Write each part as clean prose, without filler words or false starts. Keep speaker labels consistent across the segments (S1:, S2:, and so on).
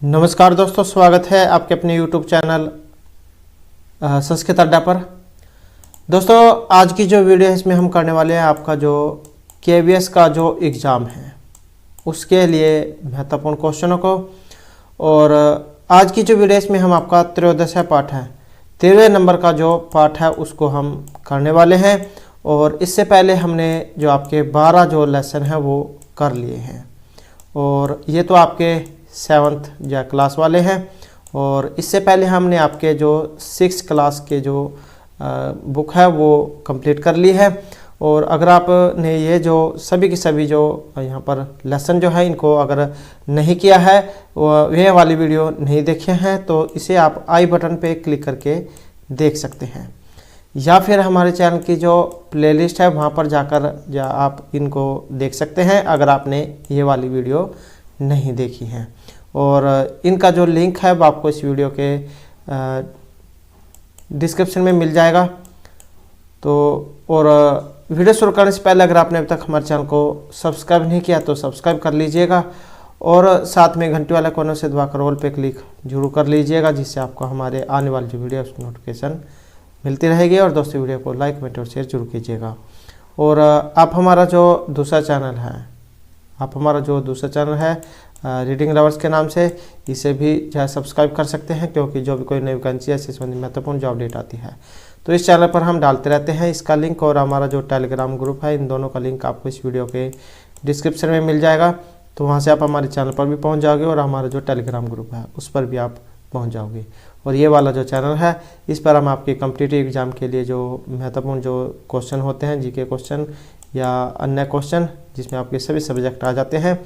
S1: नमस्कार दोस्तों, स्वागत है आपके अपने YouTube चैनल संस्कृत अड्डा पर। दोस्तों, आज की जो वीडियो है इसमें हम करने वाले हैं आपका जो KVS का जो एग्ज़ाम है उसके लिए महत्वपूर्ण क्वेश्चनों को। और आज की जो वीडियो है इसमें हम आपका त्रयोदश पाठ है 13वें नंबर का जो पाठ है उसको हम करने वाले हैं। और इससे पहले हमने जो आपके 12 जो लेसन हैं वो कर लिए हैं और ये तो आपके 7th या क्लास वाले हैं। और इससे पहले हमने आपके जो 6th क्लास के जो बुक है वो कंप्लीट कर ली है। और अगर आपने ये जो सभी के सभी जो यहाँ पर लेसन जो है इनको अगर नहीं किया है, ये वाली वीडियो नहीं देखे हैं, तो इसे आप आई बटन पे क्लिक करके देख सकते हैं, या फिर हमारे चैनल की जो प्लेलिस्ट है वहाँ पर जाकर आप इनको देख सकते हैं अगर आपने ये वाली वीडियो नहीं देखी है। और इनका जो लिंक है वो आपको इस वीडियो के डिस्क्रिप्शन में मिल जाएगा। तो और वीडियो शुरू करने से पहले अगर आपने अभी तक हमारे चैनल को सब्सक्राइब नहीं किया तो सब्सक्राइब कर लीजिएगा और साथ में घंटी वाले कोने से दबाकर ऑल पे क्लिक जरूर कर लीजिएगा, जिससे आपको हमारे आने वाली जो वीडियो उसकी नोटिफिकेशन मिलती रहेगी। और दोस्तों, वीडियो को लाइक कमेंट और शेयर जरूर कीजिएगा। और आप हमारा जो दूसरा चैनल है रीडिंग लवर्स के नाम से, इसे भी जो है सब्सक्राइब कर सकते हैं, क्योंकि जो भी कोई नई वैकेंसी है इससे संबंधित महत्वपूर्ण जो अपडेट आती है तो इस चैनल पर हम डालते रहते हैं। इसका लिंक और हमारा जो टेलीग्राम ग्रुप है, इन दोनों का लिंक आपको इस वीडियो के डिस्क्रिप्शन में मिल जाएगा। तो वहाँ से आप हमारे चैनल पर भी पहुँच जाओगे और हमारा जो टेलीग्राम ग्रुप है उस पर भी आप पहुँच जाओगे। और ये वाला जो चैनल है इस पर हम आपके कॉम्पिटिटिव एग्जाम के लिए जो महत्वपूर्ण जो क्वेश्चन होते हैं, जीके क्वेश्चन या अन्य क्वेश्चन जिसमें आपके सभी सब्जेक्ट आ जाते हैं,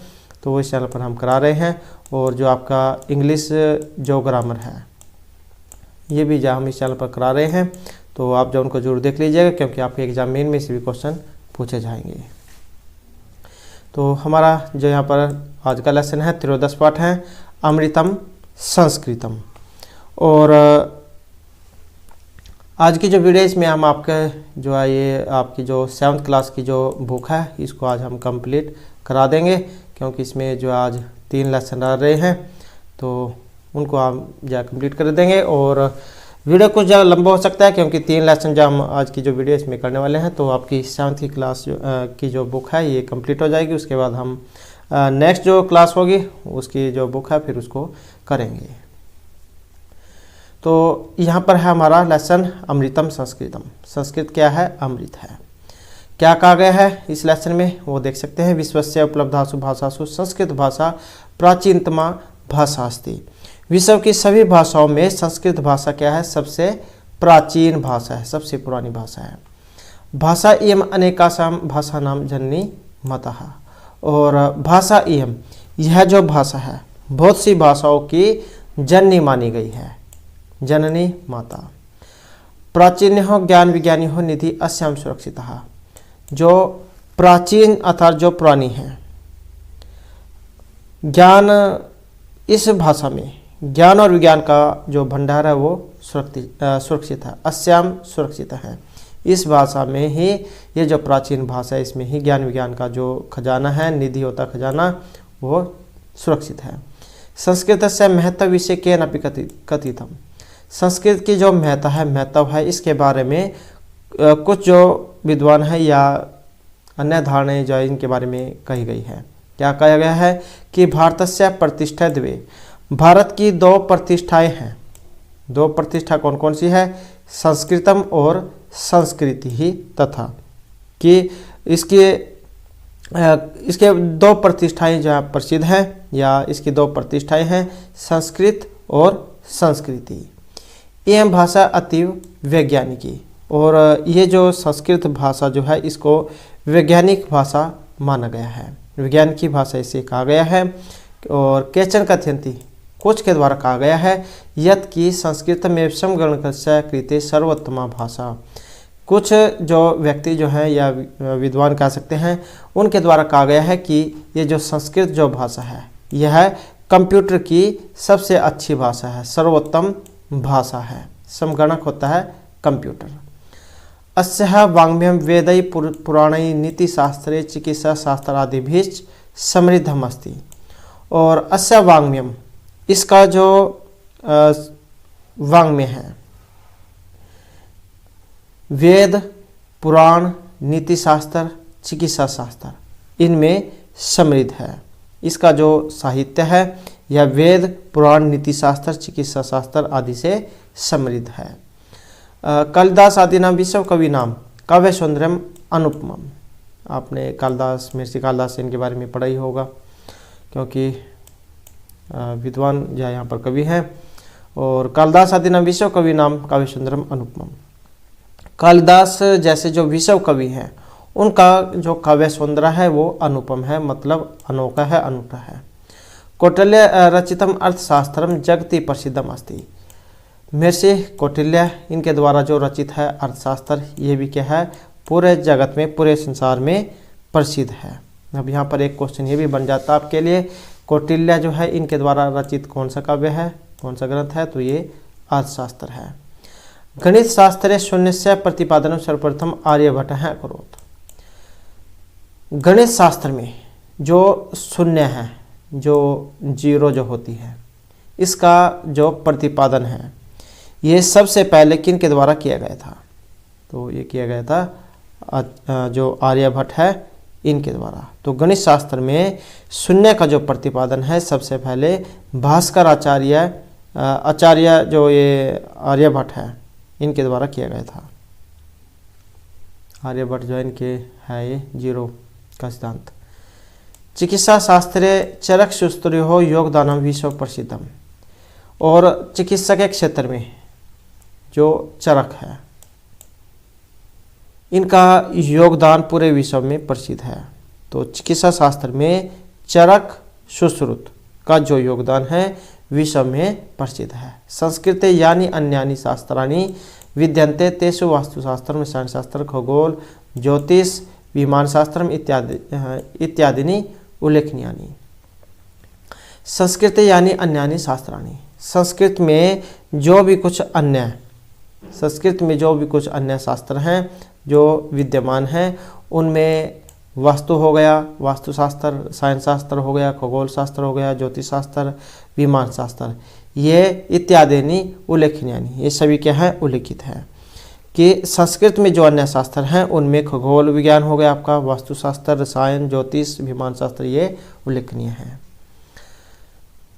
S1: तो वो इस चैनल पर हम करा रहे हैं। और जो आपका इंग्लिश जो ग्रामर है ये भी जो हम इस चैनल पर करा रहे हैं, तो आप जो उनको जरूर देख लीजिएगा, क्योंकि आपके एग्जाम में से भी क्वेश्चन पूछे जाएंगे। तो हमारा जो यहाँ पर आज का लेसन है त्रयोदश पाठ है अमृतम संस्कृतम। और आज की जो वीडियो इसमें हम आपके जो है ये आपकी जो 7th क्लास की जो बुक है इसको आज हम कंप्लीट करा देंगे, क्योंकि इसमें जो आज 3 लेसन आ रहे हैं तो उनको हम जो कंप्लीट कर देंगे। और वीडियो कुछ ज़्यादा लंबा हो सकता है, क्योंकि 3 लेसन जो हम आज की जो वीडियो इसमें करने वाले हैं, तो आपकी 7th की क्लास की जो बुक है ये कंप्लीट हो जाएगी। उसके बाद हम नेक्स्ट जो क्लास होगी उसकी जो बुक है फिर उसको करेंगे। तो यहाँ पर है हमारा लेसन अमृतम संस्कृतम। संस्कृत क्या है? अमृत है। क्या कहा गया है इस लेसन में वो देख सकते हैं। विश्वस्य उपलब्धासु भाषासु संस्कृत भाषा प्राचीनतमा भाषा अस्ति। विश्व की सभी भाषाओं में संस्कृत भाषा क्या है? सबसे प्राचीन भाषा है, सबसे पुरानी भाषा है। भाषा इयम अनेकासाम भाषानाम जननी मतः। और भाषा इयम यह जो भाषा है बहुत सी भाषाओं की जननी मानी गई है, जननी माता। प्राचीन हो ज्ञान विज्ञानी हो निधि अस्याम सुरक्षितः। जो प्राचीन अर्थात जो पुरानी है, ज्ञान इस भाषा में ज्ञान और विज्ञान का जो भंडार है वो सुरक्षित है। अस्याम सुरक्षित है। इस भाषा में ही ये जो प्राचीन भाषा है इसमें ही ज्ञान विज्ञान का जो खजाना है, निधि होता खजाना, वो सुरक्षित है। संस्कृत से महत्व विषय केन अपि कथितम। संस्कृत की जो महत्व है इसके बारे में कुछ जो विद्वान है या अन्य धारणाएं जो है इनके बारे में कही गई है। क्या कहा गया है कि भारतस्य प्रतिष्ठा द्वे। भारत की 2 प्रतिष्ठाएं हैं। 2 प्रतिष्ठा कौन कौन सी है? संस्कृतम और संस्कृति ही तथा। कि इसके 2 प्रतिष्ठाएं जो प्रसिद्ध हैं या इसकी 2 प्रतिष्ठाएं हैं, संस्कृत और संस्कृति। यह भाषा अतीव वैज्ञानिकी। और ये जो संस्कृत भाषा जो है इसको वैज्ञानिक भाषा माना गया है, विज्ञान की भाषा इसे कहा गया है। और केचन कथयन्ति कुछ के द्वारा कहा गया है यत् की संस्कृत में समगणकस्य कृते सर्वोत्तमा भाषा। कुछ जो व्यक्ति जो हैं या विद्वान कह सकते हैं उनके द्वारा कहा गया है कि ये जो संस्कृत जो भाषा है यह कंप्यूटर की सबसे अच्छी भाषा है, सर्वोत्तम भाषा है। समगणक होता है कंप्यूटर। अस्याः वाङ्मयं वेदै पुराणै नीतिशास्त्रे चिकित्सा शास्त्र आदि भी समृद्धम अस्ति। और अस्य वाङ्मयम इसका जो वाङ्मय है, वेद, पुराण, नीति शास्त्र, चिकित्सा शास्त्र, इनमें समृद्ध है। इसका जो साहित्य है यह वेद, पुराण, नीति शास्त्र, चिकित्सा शास्त्र आदि से समृद्ध है। कालिदास आदि नाम विश्व कवि नाम काव्य सौंदर्यम अनुपमम। आपने कालिदास, महर्षि कालिदास इनके बारे में पढ़ा ही होगा, क्योंकि विद्वान जो यहाँ पर कवि हैं। और कालिदास आदि नाम विश्व कवि नाम काव्य सौंदर्यम अनुपमम। कालिदास जैसे जो विश्व कवि हैं उनका जो काव्य सौंदर्य है वो अनुपम है, मतलब अनोखा है, अनूठा है। कौटिल्य रचितम अर्थशास्त्रम जगति प्रसिद्धम अस्ति। महर्षि कौटिल्य इनके द्वारा जो रचित है अर्थशास्त्र, ये भी क्या है, पूरे जगत में, पूरे संसार में प्रसिद्ध है। अब यहाँ पर एक क्वेश्चन ये भी बन जाता है आपके लिए, कौटिल्य जो है इनके द्वारा रचित कौन सा काव्य है, कौन सा ग्रंथ है, तो ये अर्थशास्त्र है। गणित शास्त्रे शून्यस्य प्रतिपादन सर्वप्रथम आर्यभट्ट है अकरोत्। गणित शास्त्र में जो शून्य है, जो जीरो जो होती है, इसका जो प्रतिपादन है ये सबसे पहले किन के द्वारा किया गया था, तो ये किया गया था जो आर्यभट्ट है इनके द्वारा। तो गणित शास्त्र में शून्य का जो प्रतिपादन है सबसे पहले भास्कर आचार्य जो ये आर्यभट्ट है इनके द्वारा किया गया था। आर्यभट्ट जो इनके है ये जीरो का सिद्धांत। चिकित्सा शास्त्रे चरक सुस्तुर्यो योगदानम विश्व प्रसिद्धम। और चिकित्सा के क्षेत्र में जो चरक है इनका योगदान पूरे विश्व में प्रसिद्ध है। तो चिकित्सा शास्त्र में चरक सुश्रुत का जो योगदान है विश्व में प्रसिद्ध है। संस्कृते यानी अन्यानि शास्त्राणि विद्यन्ते तेषु वास्तुशास्त्रम, रसायनशास्त्र, खगोल, ज्योतिष, विमान शास्त्रम इत्यादि उल्लेखनीयानि। संस्कृत यानी अन्यानि शास्त्राणि। संस्कृत में जो भी कुछ अन्य, संस्कृत में जो भी कुछ अन्य शास्त्र हैं जो विद्यमान हैं उनमें वास्तु हो गया, वास्तुशास्त्र, रसायन शास्त्र हो गया, खगोल शास्त्र हो गया, ज्योतिष शास्त्र, विमान शास्त्र, ये इत्यादि उल्लेखनीयानि, ये सभी क्या है, उल्लिखित है। कि संस्कृत में जो अन्य शास्त्र हैं उनमें खगोल विज्ञान हो गया आपका, वास्तुशास्त्र, रसायन, ज्योतिष, विमान शास्त्र, ये उल्लेखनीय है।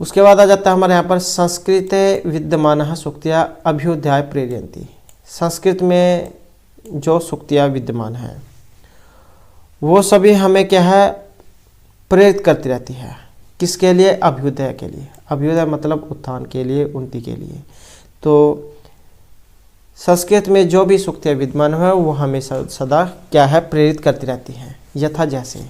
S1: उसके बाद आ जाता है हमारे यहाँ पर संस्कृते विद्यमानः सूक्त्या अभ्युदयाय प्रेरयन्ति। संस्कृत में जो सूक्तियाँ विद्यमान हैं वो सभी हमें क्या है, प्रेरित करती रहती है। किसके लिए, अभ्युदय के लिए। अभ्युदय मतलब उत्थान के लिए, उन्नति के लिए। तो संस्कृत में जो भी सूक्तियाँ विद्यमान है वो हमें सदा क्या है, प्रेरित करती रहती हैं। यथा जैसे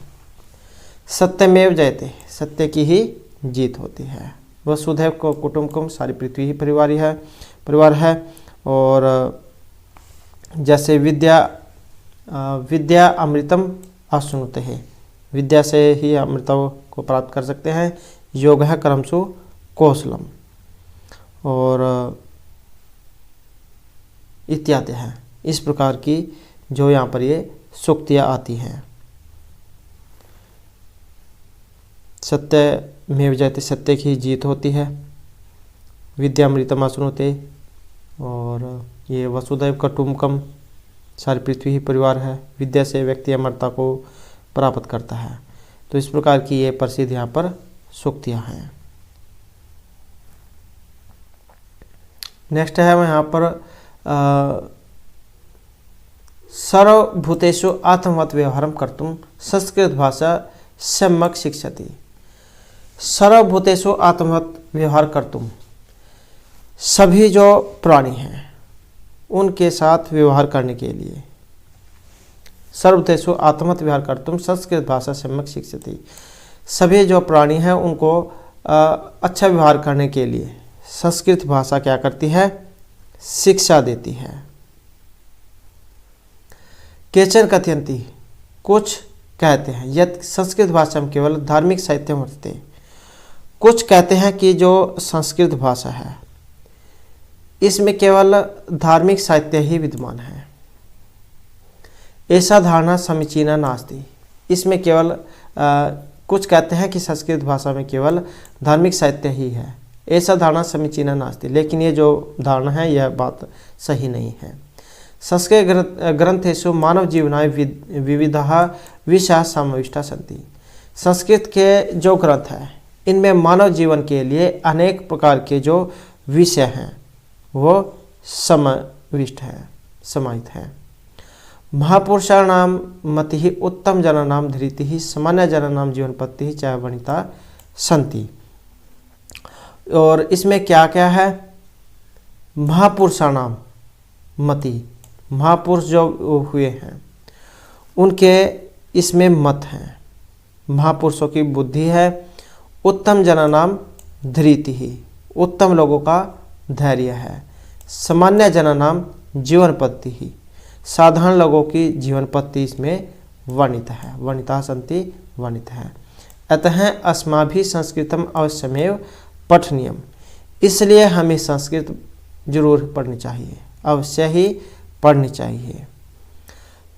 S1: सत्यमेव जयते, सत्य की ही जीत होती है। वसुधैव को कुटुम्बकम, सारी पृथ्वी ही परिवार है। और जैसे विद्या अमृतम आश्नुते है, विद्या से ही अमृत को प्राप्त कर सकते हैं। योग है कर्मसु कौशलम, और इत्यादि हैं। इस प्रकार की जो यहाँ पर ये सूक्तियाँ आती हैं। सत्य में जयते, सत्य की जीत होती है। विद्या अमृतम आश्नुते, और ये वसुधैव कुटुम्बकम, सारी पृथ्वी ही परिवार है। विद्या से व्यक्ति अमरता को प्राप्त करता है। तो इस प्रकार की ये प्रसिद्ध यहाँ पर सूक्तियाँ हैं। नेक्स्ट है यहाँ पर सर्वभूतेषु आत्मवत् व्यवहारं कर्तुं संस्कृत भाषा सम्यक् शिक्षति। सर्वभूतेषु आत्मवत् व्यवहार कर्तुं, सभी जो प्राणी हैं उनके साथ व्यवहार करने के लिए, सर्वभूतेषु आत्मवत् व्यवहार कर्तुं संस्कृत भाषा सम्यक् शिक्षति। सभी जो प्राणी हैं उनको अच्छा व्यवहार करने के लिए संस्कृत भाषा क्या करती है, शिक्षा देती है। केचन कथयन्ति, कुछ कहते हैं, यत् संस्कृत भाषा में केवल धार्मिक साहित्य वर्तते। कुछ कहते हैं कि जो संस्कृत भाषा है इसमें केवल धार्मिक साहित्य ही विद्यमान है। ऐसा धारणा समीचीना नास्ति। इसमें केवल कुछ कहते हैं कि संस्कृत भाषा में केवल धार्मिक साहित्य ही है, ऐसा धारणा समीचीना नास्ति। लेकिन ये जो धारणा है यह बात सही नहीं है। संस्कृत ग्रंथेषु मानव जीवनाय विविधाः विषयाः समाविष्टाः सन्ति। संस्कृत के जो ग्रंथ हैं इनमें मानव जीवन के लिए अनेक प्रकार के जो विषय हैं वो समाविष्ट हैं, समाहित हैं। महापुरुषाणाम मतिः उत्तम जनानाम धृतिः सामान्य जनानाम जीवन पत्तिः च वनिता सन्ति। और इसमें क्या क्या है? महापुरुषाणाम मति, महापुरुष जो हुए हैं उनके इसमें मत हैं, महापुरुषों की बुद्धि है। उत्तम जनानाम धृतिः, उत्तम लोगों का धैर्य है। सामान्य जनानाम जीवन पत्तिः, साधारण लोगों की जीवन पत्ति इसमें वर्णित है। वर्णिता सन्ति, वर्णित है। अतः अस्माभिः संस्कृतम अवश्यमेव पठनीयम, इसलिए हमें संस्कृत जरूर पढ़नी चाहिए, अवश्य ही पढ़नी चाहिए।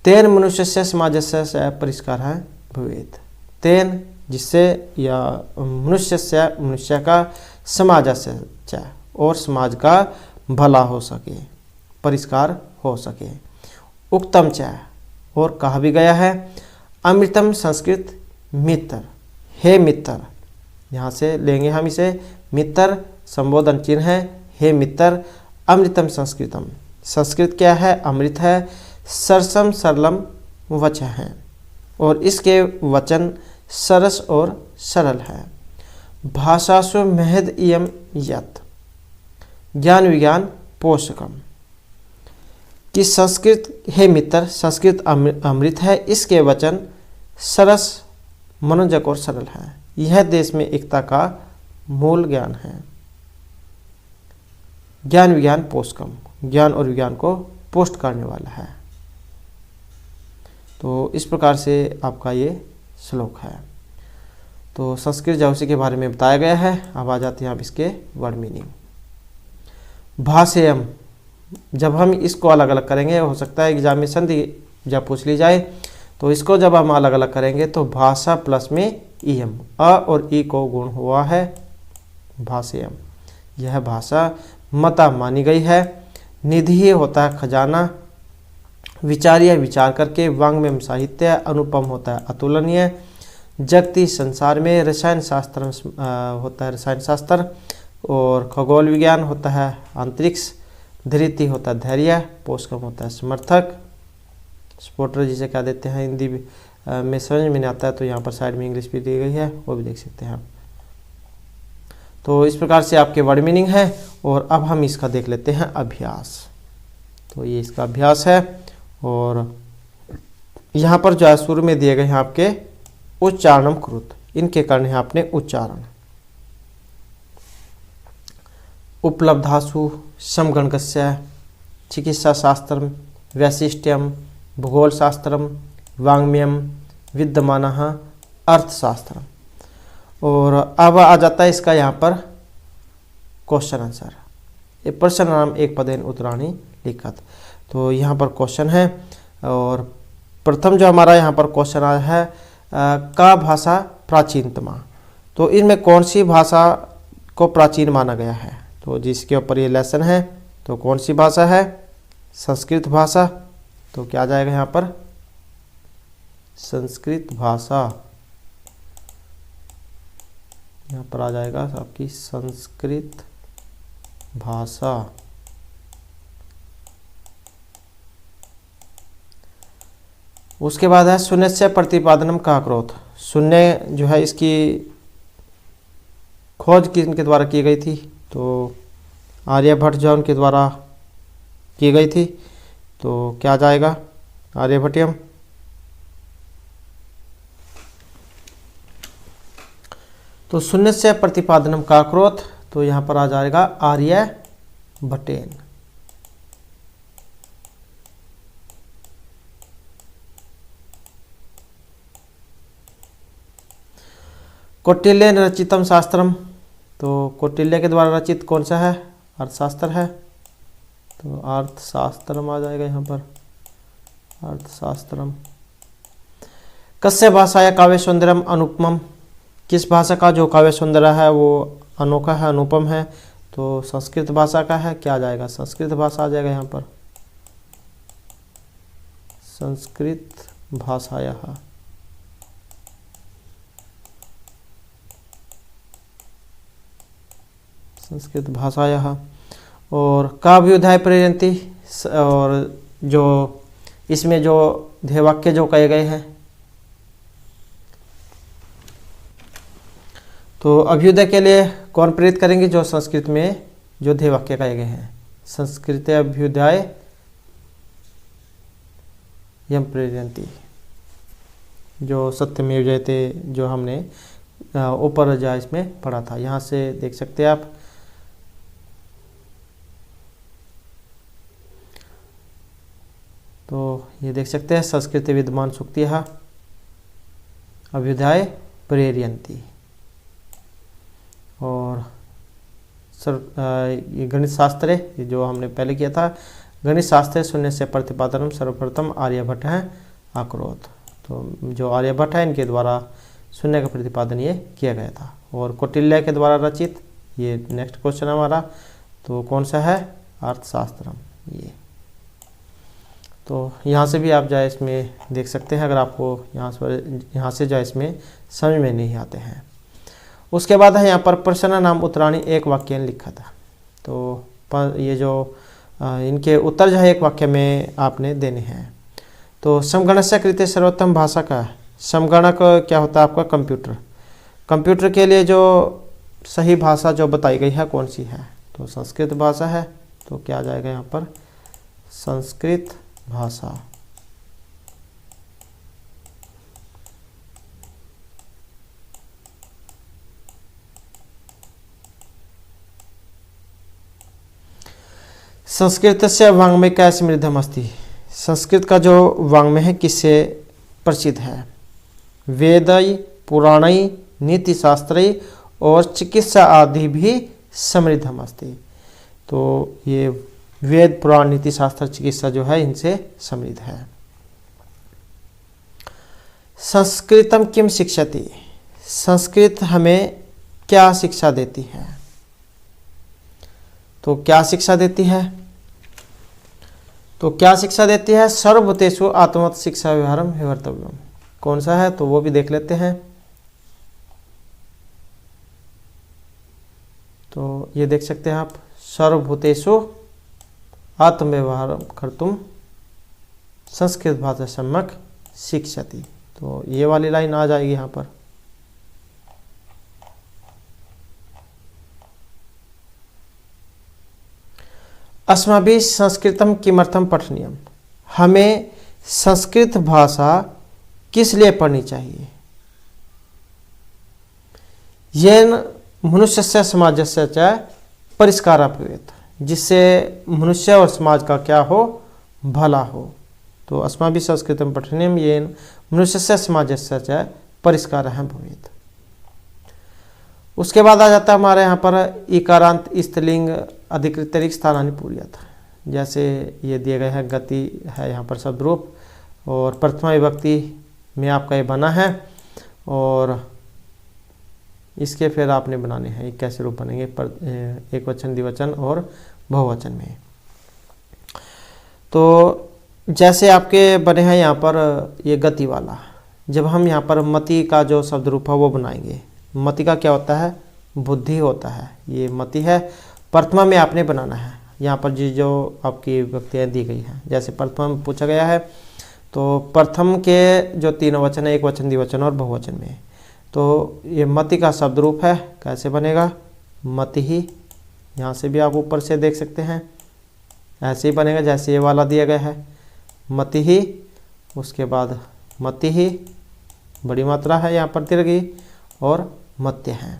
S1: तेन मनुष्यस्य समाजस्य परिष्कारः भवेत्। तेन जिससे या मनुष्य का समाजस्य च, और समाज का भला हो सके, परिष्कार हो सके। उक्तम च, और कहा भी गया है, अमृतम संस्कृत मित्र, हे मित्र, यहाँ से लेंगे हम इसे, मित्र संबोधन चिन्ह है, हे मित्र। अमृतम संस्कृतम, संस्कृत क्या है? अमृत है। सरसम सरलम वचन है, और इसके वचन सरस और सरल है। भाषासु महद इयम यत् ज्ञान विज्ञान पोषकम, कि संस्कृत, हे मित्र, संस्कृत अमृत है, इसके वचन सरस, मनोजक और सरल है। यह देश में एकता का मूल ज्ञान है। ज्ञान विज्ञान पोषकम, ज्ञान और विज्ञान को पोस्ट करने वाला है। तो इस प्रकार से आपका ये श्लोक है। तो संस्कृत जावसी के बारे में बताया गया है। अब आ जाते हैं आप इसके वर्ड मीनिंग। भाषेयम, जब हम इसको अलग अलग करेंगे, हो सकता है एग्जाम में संधि जब पूछ ली जाए, तो इसको जब हम अलग अलग करेंगे तो भाषा प्लस में इयम, अ और ई को गुण हुआ है भाषेयम। यह भाषा मता मानी गई है। निधि होता है खजाना, विचार्य विचार करके, वांग्मयम साहित्य, अनुपम होता है अतुलनीय, जगती संसार में, रसायन शास्त्र होता है रसायन शास्त्र, और खगोल विज्ञान होता है अंतरिक्ष, धृति होता है धैर्य, पोषकम होता है समर्थक, सपोर्टर जिसे क्या देते हैं हिंदी में समझ में नहीं आता है तो यहाँ पर साइड में इंग्लिश भी दी गई है, वो भी देख सकते हैं आप। तो इस प्रकार से आपके वर्ड मीनिंग है। और अब हम इसका देख लेते हैं अभ्यास। तो ये इसका अभ्यास है, और यहाँ पर जो है शुरू में दिए गए हैं आपके उच्चारणम कृत, इनके करने हैं आपने उच्चारण। उपलब्धासु समगणकस्य चिकित्सा शास्त्रम वैशिष्ट्यम भूगोल शास्त्रम वाङ्मयम विद्यमानः अर्थशास्त्रम। और अब आ जाता है इसका यहाँ पर क्वेश्चन आंसर। ये प्रश्न नाम एक पदेन उत्तराणी लिखत। तो यहाँ पर क्वेश्चन है, और प्रथम जो हमारा यहाँ पर क्वेश्चन आया है का भाषा प्राचीनतमा। तो इनमें कौन सी भाषा को प्राचीन माना गया है? तो जिसके ऊपर ये लेसन है, तो कौन सी भाषा है? संस्कृत भाषा। तो क्या जाएगा यहाँ पर? संस्कृत भाषा। यहाँ पर आ जाएगा आपकी संस्कृत भाषा। उसके बाद है शून्य से प्रतिपादनम का क्रोध। शून्य जो है इसकी खोज किनके द्वारा की गई थी? तो आर्यभट्ट जो उनके द्वारा की गई थी। तो क्या जाएगा? आर्यभट्टियम। तो शून्य से प्रतिपादनम का क्रोध, तो यहाँ पर आ जाएगा आर्यभट्टेन। कौटिल्य रचितम शास्त्रम। तो कौटिल्य के द्वारा रचित कौन सा है? अर्थशास्त्र है। तो अर्थशास्त्रम आ जाएगा यहाँ पर, अर्थशास्त्रम। कस्य भाषा या काव्य सौंदर्यम अनुपमम। किस भाषा का जो काव्य सौंदर्य है वो अनोखा है, अनुपम है, तो संस्कृत भाषा का है, क्या आ जाएगा, संस्कृत भाषा आ जाएगा यहाँ पर, संस्कृत भाषायाः। संस्कृत भाषायाः। और काव्योध्याय प्रेरयन्ति, और जो इसमें जो ध्येयवाक्य जो कहे गए हैं, तो अभ्युदय के लिए कौन प्रेरित करेंगे, जो संस्कृत में जो ध्येयवाक्य कहे गए हैं, संस्कृत अभ्युदय यम प्रेरयन्ति, जो सत्यमेव जयते जो हमने ऊपर जा इसमें पढ़ा था, यहाँ से देख सकते हैं आप। तो ये देख सकते हैं संस्कृत विद्यमान सूक्तियः अभ्युदय प्रेरयन्ति। और ये गणित शास्त्र है, जो हमने पहले किया था, गणित शास्त्र शून्य से प्रतिपादनम सर्वप्रथम आर्यभट्ट हैं अकरोत्। तो जो आर्यभट्ट है इनके द्वारा शून्य का प्रतिपादन ये किया गया था। और कौटिल्य के द्वारा रचित, ये नेक्स्ट क्वेश्चन हमारा, तो कौन सा है, अर्थशास्त्रम। ये तो यहाँ से भी आप जाए इसमें देख सकते हैं, अगर आपको यहाँ से जाए इसमें समझ में नहीं आते हैं। उसके बाद है यहाँ पर प्रश्न नाम उत्तराणी एक वाक्य लिखा था। तो ये जो इनके उत्तर जो है एक वाक्य में आपने देने हैं। तो समगणस्य कृते सर्वोत्तम भाषा का, समगणक क्या होता है आपका, कंप्यूटर। कंप्यूटर के लिए जो सही भाषा जो बताई गई है कौन सी है, तो संस्कृत भाषा है। तो क्या आ जाएगा यहाँ पर, संस्कृत भाषा। संस्कृतस्य वाङ्मय का समृद्धमस्ति, संस्कृत का जो वाङ्मय है किससे प्रसिद्ध है, वेदै पुराणै नीतिशास्त्रै और चिकित्सा आदि भी समृद्धमस्ति। तो ये वेद पुराण नीति शास्त्र चिकित्सा जो है इनसे समृद्ध है। संस्कृतम किम शिक्षति, संस्कृत हमें क्या शिक्षा देती है, तो क्या शिक्षा देती है, तो क्या शिक्षा देती है, सर्वभूतेषु आत्मवत् शिक्षा व्यवहारम विवर्तव्यम। कौन सा है, तो वो भी देख लेते हैं। तो ये देख सकते हैं आप, सर्वभूतेषु आत्मव्यवहारम कर्तुम संस्कृत भाषा सम्यक शिक्षति। तो ये वाली लाइन आ जाएगी यहाँ पर। अस्माभिः संस्कृतम किमर्थम पठनीयम, हमें संस्कृत भाषा किस लिए पढ़नी चाहिए, येन मनुष्यस्य समाजस्य च परिष्कारः भवेत्, जिससे मनुष्य और समाज का क्या हो, भला हो। तो अस्माभिः संस्कृतम पठनीयम येन मनुष्यस्य समाजस्य च परिष्कारः भवेत्। उसके बाद आ जाता है हमारे यहाँ पर इकारांत स्त्रीलिंग अधिकृतरिक स्थानानि पूर्यत, जैसे ये दिए गए हैं, गति है यहाँ पर शब्द रूप, और प्रथमा विभक्ति में आपका ये बना है, और इसके फिर आपने बनाने हैं, कैसे रूप बनेंगे, एक वचन द्विवचन और बहुवचन में। तो जैसे आपके बने हैं यहाँ पर ये गति वाला, जब हम यहाँ पर मति का जो शब्द रूप है वो बनाएंगे, मति का क्या होता है, बुद्धि होता है, ये मति है। प्रथमा में आपने बनाना है, यहाँ पर जो आपकी विभक्तियाँ दी गई हैं, जैसे प्रथमा में पूछा गया है, तो प्रथम के जो तीनों वचन है, एक वचन द्विवचन और बहुवचन में, तो ये मति का शब्द रूप है, कैसे बनेगा, मति ही। यहाँ से भी आप ऊपर से देख सकते हैं, ऐसे ही बनेगा जैसे ये वाला दिया गया है, मति ही, उसके बाद मति ही, बड़ी मात्रा है यहाँ पर दीर्घ, और मत्य है।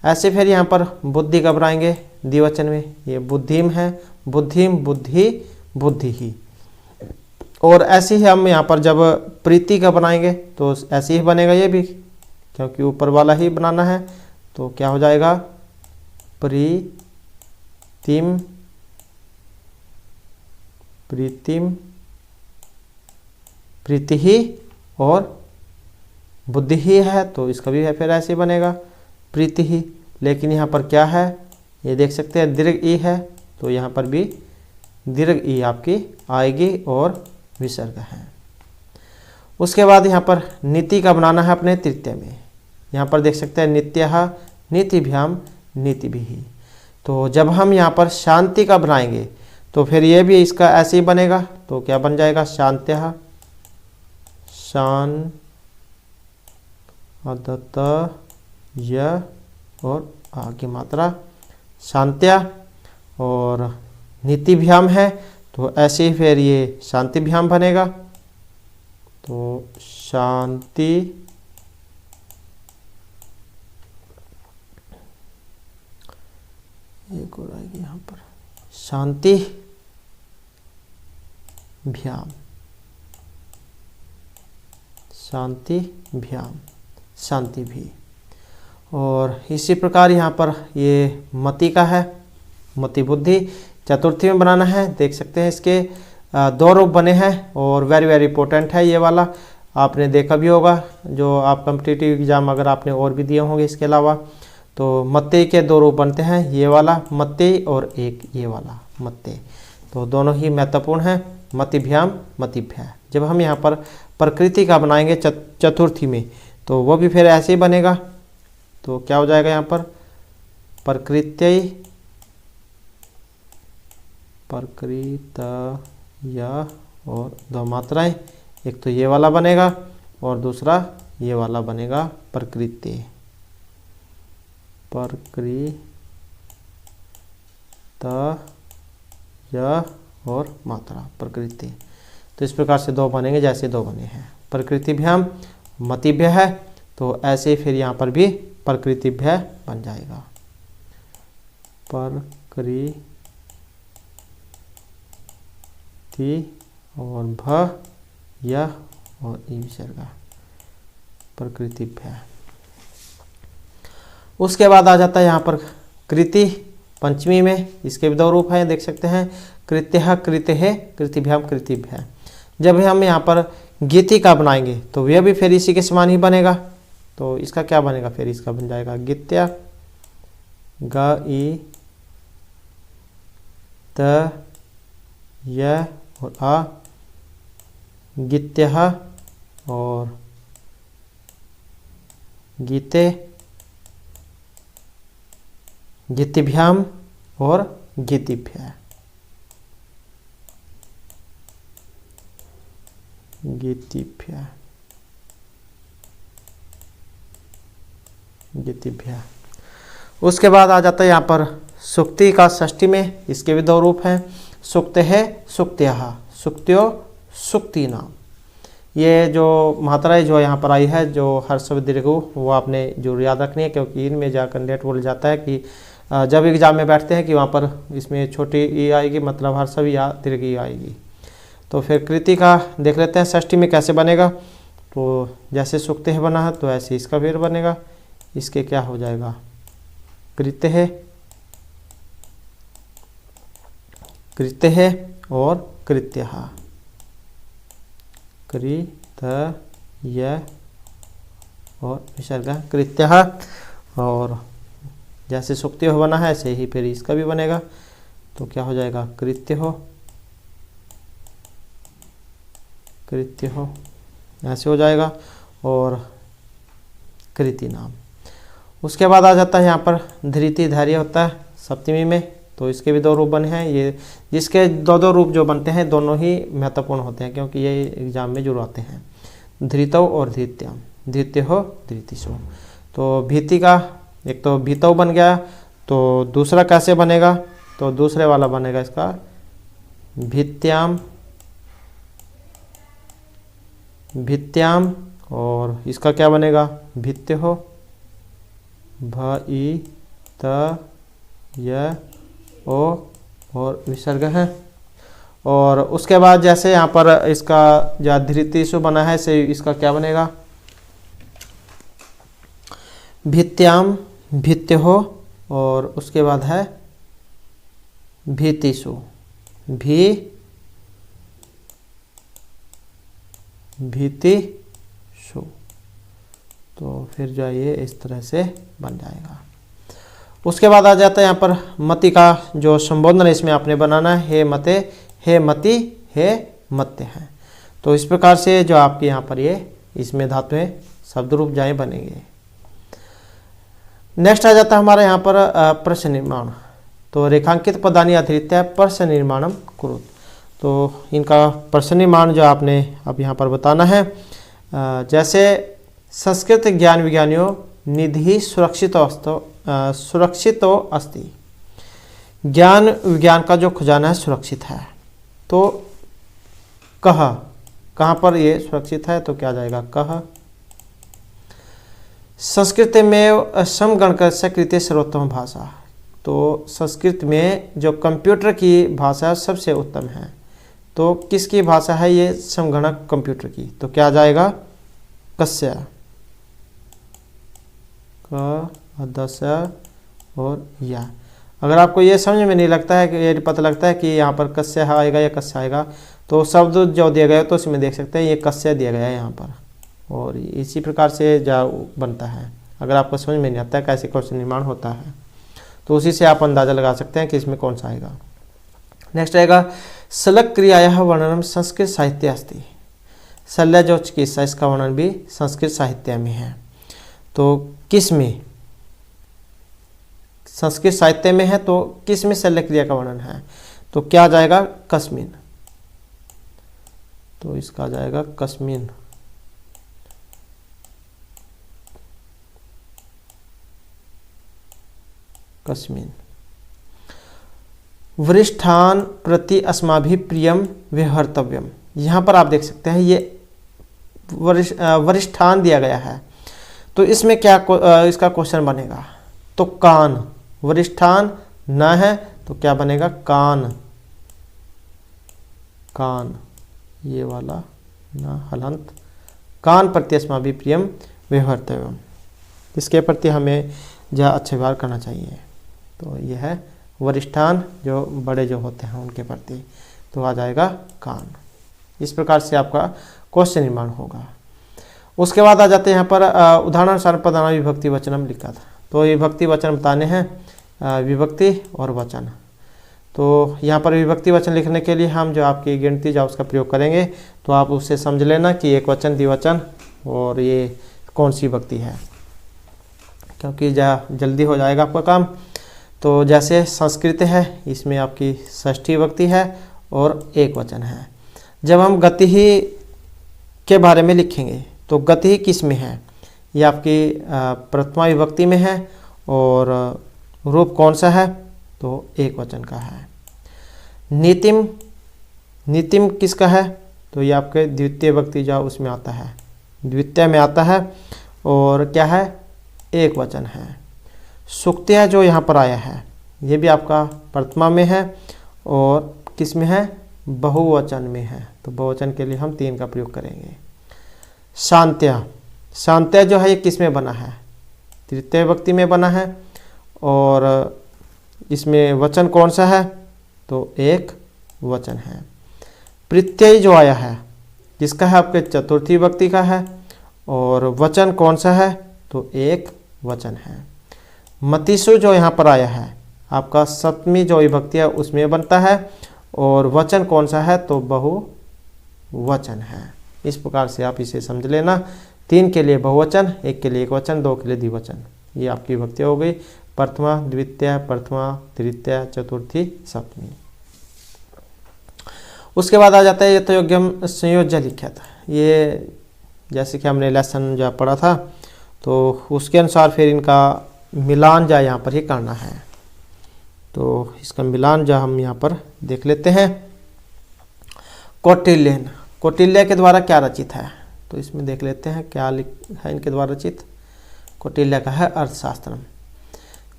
S1: ऐसे फिर यहाँ पर बुद्धि का बनाएंगे द्विवचन में, ये बुद्धिम है, बुद्धिम, बुद्धि, बुद्धि ही। और ऐसे ही हम यहाँ पर जब प्रीति का बनाएंगे तो ऐसे ही बनेगा ये भी, क्योंकि ऊपर वाला ही बनाना है। तो क्या हो जाएगा, प्रीतिम, प्रीतिम, प्रीति ही, और बुद्धि ही है, तो इसका भी है फिर ऐसे ही बनेगा, प्रीति ही। लेकिन यहाँ पर क्या है, ये देख सकते हैं दीर्घ ई है, तो यहाँ पर भी दीर्घ ई आपकी आएगी और विसर्ग है। उसके बाद यहाँ पर नीति का बनाना है अपने तृतीय में। यहाँ पर देख सकते हैं नित्यः नीतिभ्याम नीतिभिः। तो जब हम यहाँ पर शांति का बनाएंगे तो फिर ये भी इसका ऐसे ही बनेगा। तो क्या बन जाएगा, शांत्यः शान अदत य और आगे मात्रा शांत्या, और नीतिभ्याम है तो ऐसे ही फिर ये शांतिभ्याम बनेगा। तो शांति एक और आएगी यहाँ पर शांति भ्याम, शांति भ्याम, शांति भी। और इसी प्रकार यहाँ पर ये मति का है, मति बुद्धि चतुर्थी में बनाना है। देख सकते हैं इसके दो रूप बने हैं और वेरी वेरी इंपॉर्टेंट है ये वाला, आपने देखा भी होगा जो आप कॉम्पिटिटिव एग्जाम अगर आपने और भी दिए होंगे इसके अलावा। तो मत्ते के दो रूप बनते हैं, ये वाला मत्ते और एक ये वाला मत्ते, तो दोनों ही महत्वपूर्ण हैं, मतिभ्याम मतिभ्या। जब हम यहाँ पर प्रकृति का बनाएंगे चतुर्थी में तो वो भी फिर ऐसे ही बनेगा। तो क्या हो जाएगा यहाँ पर प्रकृत्य, प्रकृतय और दो मात्राएं, एक तो ये वाला बनेगा और दूसरा ये वाला बनेगा प्रकृति, प्रकृतय और मात्रा प्रकृति। तो इस प्रकार से दो बनेंगे जैसे दो बने हैं। प्रकृतिभ्याम मतिभ्य है तो ऐसे ही फिर यहाँ पर भी प्रकृतिभ्य बन जाएगा, प्रकृति और भ यह और ई विसर्ग प्रकृतिभ्य। उसके बाद आ जाता है यहाँ पर कृति पंचमी में, इसके भी दो रूप हैं देख सकते हैं, कृत्यः कृतेः कृतिभ्याम कृतिभ्य। जब हम यहाँ पर गीति का बनाएंगे तो यह भी फिर इसी के समान ही बनेगा। तो इसका क्या बनेगा, फिर इसका बन जाएगा गीत्या ग ई त य और आ, गीत्यः और गीते, गीतिभ्याम और गीतिभ्य, गीतिभ्य गीतिभ्य। उसके बाद आ जाता है यहाँ पर सुक्ति का षष्ठी में, इसके भी दो रूप हैं, सुक्त है सुक्त्यः, सुक्त्यो सुक्ति नाम। ये जो मात्राएं जो यहाँ पर आई है जो हर्ष दीर्घु, वो आपने जरूर याद रखनी है, क्योंकि इनमें जाकर लेट बोल जाता है कि जब एग्जाम में बैठते हैं कि वहाँ पर इसमें छोटी ई आएगी, मतलब हर्ष भी या दीर्घ ई आएगी। तो फिर कृति का देख लेते हैं षष्ठी में कैसे बनेगा। तो जैसे सुक्त है बना है तो ऐसे इसका फिर बनेगा, इसके क्या हो जाएगा कृत्य है, कृत्य है और कृत्यः, कृतय और विसर्ग कृत्यः। और जैसे सुक्ति हो बना है ऐसे ही फिर इसका भी बनेगा। तो क्या हो जाएगा कृत्य हो, कृत्य हो ऐसे हो जाएगा और कृति नाम। उसके बाद आ जाता है यहाँ पर धृति धैर्य होता है सप्तमी में, तो इसके भी दो रूप बने हैं। ये जिसके दो दो रूप जो बनते हैं दोनों ही महत्वपूर्ण होते हैं, क्योंकि ये एग्जाम में जरूर आते हैं, धृतौ और धृत्याम, धृत्य हो धृतिशो। तो भीति का एक तो भीतौ बन गया, तो दूसरा कैसे बनेगा, तो दूसरे वाला बनेगा इसका भित्याम, भित्याम और इसका क्या बनेगा भित्य हो, भ ई त य ओ और विसर्ग है। और उसके बाद जैसे यहाँ पर इसका जो धृतिशु बना है से इसका क्या बनेगा भित्याम, भित्य हो और उसके बाद है भीतिशु, भी भीतिशु। तो फिर जो ये इस तरह से बन जाएगा। उसके बाद आ जाता है यहाँ पर मति का जो संबोधन है, इसमें आपने बनाना है हे मते, हे मति, हे मत्य है। तो इस प्रकार से जो आपके यहाँ पर ये इसमें धातुएं शब्द रूप जाएं बनेंगे। नेक्स्ट आ जाता है हमारा यहाँ पर प्रश्न निर्माण। तो रेखांकित पदानि अतिरिक्त प्रश्न निर्माणम कुरुत। तो इनका प्रश्न निर्माण जो आपने अब यहाँ पर बताना है। जैसे संस्कृत ज्ञान विज्ञानियों निधि सुरक्षितो अस्ति। ज्ञान विज्ञान का जो खजाना है सुरक्षित है। तो कहाँ पर ये सुरक्षित है, तो क्या आ जाएगा कह। संस्कृत में समगणकस्य कृते सर्वोत्तम भाषा। तो संस्कृत में जो कंप्यूटर की भाषा है सबसे उत्तम है। तो किसकी भाषा है ये, समगणक कंप्यूटर की। तो क्या आ जाएगा कस्य, क दस्य और या। अगर आपको ये समझ में नहीं लगता है कि ये पता लगता है कि यहाँ पर कस्य आएगा या कस्य आएगा, तो शब्द जो दिया गया है तो उसमें देख सकते हैं ये कस्य दिया गया है यहाँ पर, और इसी प्रकार से जो बनता है। अगर आपको समझ में नहीं आता है कैसे क्वेश्चन निर्माण होता है, तो उसी से आप अंदाजा लगा सकते हैं कि इसमें कौन सा आएगा। नेक्स्ट आएगा शल्य क्रियायाः वर्णनम संस्कृत साहित्य अस्ति। शल्य जो चिकित्सा, इसका वर्णन भी संस्कृत साहित्य में है। तो किस में, संस्कृत साहित्य में है, तो किस में शल्य क्रिया का वर्णन है, तो क्या आ जाएगा कस्मिन। तो इसका आ जाएगा कस्मिन। कस्मिन वरिष्ठान प्रति अस्माभि प्रियम व्यवहर्तव्यम। यहाँ पर आप देख सकते हैं ये वरिष्ठान दिया गया है। तो इसमें क्या इसका क्वेश्चन बनेगा, तो कान, वरिष्ठान न है तो क्या बनेगा कान। कान ये वाला न हलंत, कान प्रति अस्माभि प्रियम व्यवहर्तव्यम। इसके प्रति हमें जो अच्छा व्यवहार करना चाहिए। तो यह है वरिष्ठान, जो बड़े जो होते हैं उनके प्रति। तो आ जाएगा कान। इस प्रकार से आपका क्वेश्चन निर्माण होगा। उसके बाद आ जाते हैं यहाँ पर उदाहरणानुसार पदानां विभक्ति वचनम लिखा था। तो ये विभक्ति वचन बताने हैं, विभक्ति और वचन। तो यहाँ पर विभक्ति वचन लिखने के लिए हम जो आपकी गिनती जो उसका प्रयोग करेंगे, तो आप उससे समझ लेना कि एक वचन, द्विवचन और ये कौन सी विभक्ति है, क्योंकि जल्दी हो जाएगा आपका काम। तो जैसे संस्कृत है, इसमें आपकी षष्ठी विभक्ति है और एक वचन है। जब हम गति ही के बारे में लिखेंगे, तो गति ही किस में है, ये आपकी प्रथमा विभक्ति में है, और रूप कौन सा है, तो एक वचन का है। नीतिम, नीतिम किसका है, तो ये आपके द्वितीय विभक्ति जो उसमें आता है, द्वितीय में आता है, और क्या है एक वचन है। सुक्त्या जो यहाँ पर आया है, ये भी आपका प्रथमा में है और किस में है, बहुवचन में है। तो बहुवचन के लिए हम 3 का प्रयोग करेंगे। शांत्या, शांत्या जो है ये किस में बना है, तृतीय विभक्ति में बना है, और इसमें वचन कौन सा है, तो एक वचन है। प्रत्यय जो आया है किसका है, आपके चतुर्थी विभक्ति का है, और वचन कौन सा है, तो एक वचन है। मतिसु जो यहाँ पर आया है आपका सप्तमी जो विभक्ति है उसमें बनता है, और वचन कौन सा है, तो बहुवचन है। इस प्रकार से आप इसे समझ लेना। 3 के लिए बहुवचन, 1 के लिए एक वचन, 2 के लिए द्विवचन। ये आपकी विभक्ति हो गई, प्रथमा, द्वितीय, प्रथमा, तृतीय, चतुर्थी, सप्तमी। उसके बाद आ जाता है यथोयोग्यम संयोज्य लिख्यत। ये जैसे कि हमने लेसन जो पढ़ा था, तो उसके अनुसार फिर इनका मिलान जो यहाँ पर ही करना है। तो इसका मिलान जो हम यहाँ पर देख लेते हैं। कौटिल्यन, कौटिल्य के द्वारा क्या रचित है, तो इसमें देख लेते हैं क्या है इनके द्वारा रचित। कौटिल्य का है अर्थशास्त्रम।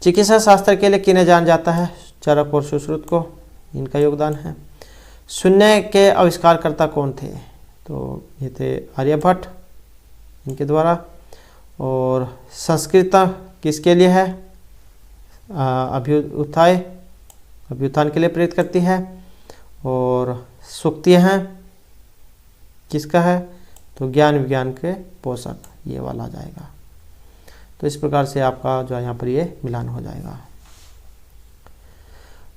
S1: चिकित्सा शास्त्र के लिए किन्हें जान जाता है, चरक और सुश्रुत को, इनका योगदान है। शून्य के आविष्कारकर्ता कौन थे, तो ये थे आर्यभट्ट, इनके द्वारा। और संस्कृत किसके लिए है, अभ्युत्थान के लिए प्रेरित करती है। और सूक्तियाँ हैं किसका है, तो ज्ञान विज्ञान के पोषक, ये वाला आ जाएगा। तो इस प्रकार से आपका जो है यहाँ पर ये मिलान हो जाएगा।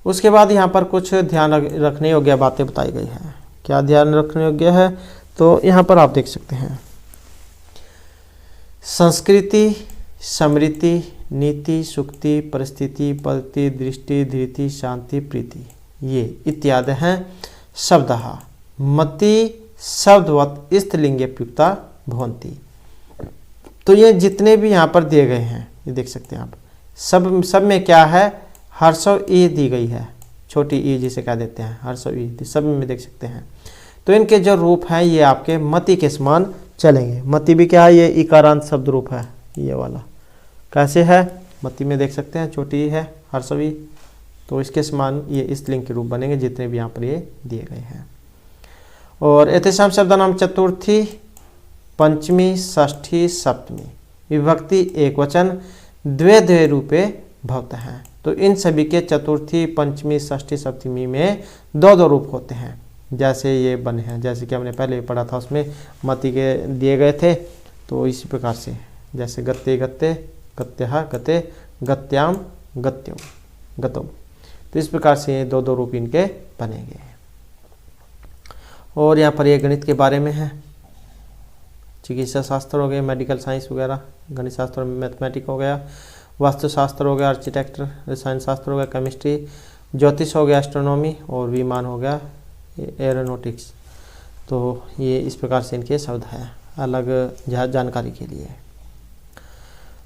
S1: उसके बाद यहाँ पर कुछ ध्यान रखने योग्य बातें बताई गई हैं। क्या ध्यान रखने योग्य है, तो यहाँ पर आप देख सकते हैं संस्कृति, समृद्धि, नीति, सुक्ति, परिस्थिति, पद्धति, दृष्टि, धृति, शांति, प्रीति, ये इत्यादि हैं शब्दः मति शब्दवत् स्त्रीलिंगे प्रयुक्ता भवन्ति। तो ये जितने भी यहाँ पर दिए गए हैं, ये देख सकते हैं आप, सब में क्या है, हर्षव ई दी गई है, छोटी ई जिसे कह देते हैं हर्षव ई, सब में देख सकते हैं। तो इनके जो रूप हैं ये आपके मति के समान चलेंगे। मति भी क्या है, ये इकारांत शब्द रूप है, ये वाला कैसे है, मति में देख सकते हैं छोटी ई है हर्षव ई, तो इसके समान ये स्त्रीलिंग के रूप बनेंगे जितने भी यहाँ पर ये दिए गए हैं। और एतेषां शब्दानां चतुर्थी, पंचमी, षष्ठी, सप्तमी विभक्ति एक वचन द्वे द्वे रूपे भवतः हैं। तो इन सभी के चतुर्थी, पंचमी, षष्ठी, सप्तमी में दो दो रूप होते हैं, जैसे ये बने हैं, जैसे कि हमने पहले पढ़ा था उसमें मति के दिए गए थे। तो इसी प्रकार से जैसे गत्ते गत्ते, गत्यः गते, गत्याम गत्यो, गतौ, तो इस प्रकार से दो दो रूप इनके बनेंगे। और यहाँ पर ये गणित के बारे में है, चिकित्सा शास्त्र हो गए, मेडिकल साइंस वगैरह, गणित शास्त्र में मैथमेटिक हो गया, वास्तुशास्त्र हो गया, आर्किटेक्चर, रसायन शास्त्र हो गया, केमिस्ट्री, ज्योतिष हो गया, एस्ट्रोनॉमी, और विमान हो गया एरोनॉटिक्स। तो ये इस प्रकार से इनके शब्द हैं अलग जानकारी के लिए।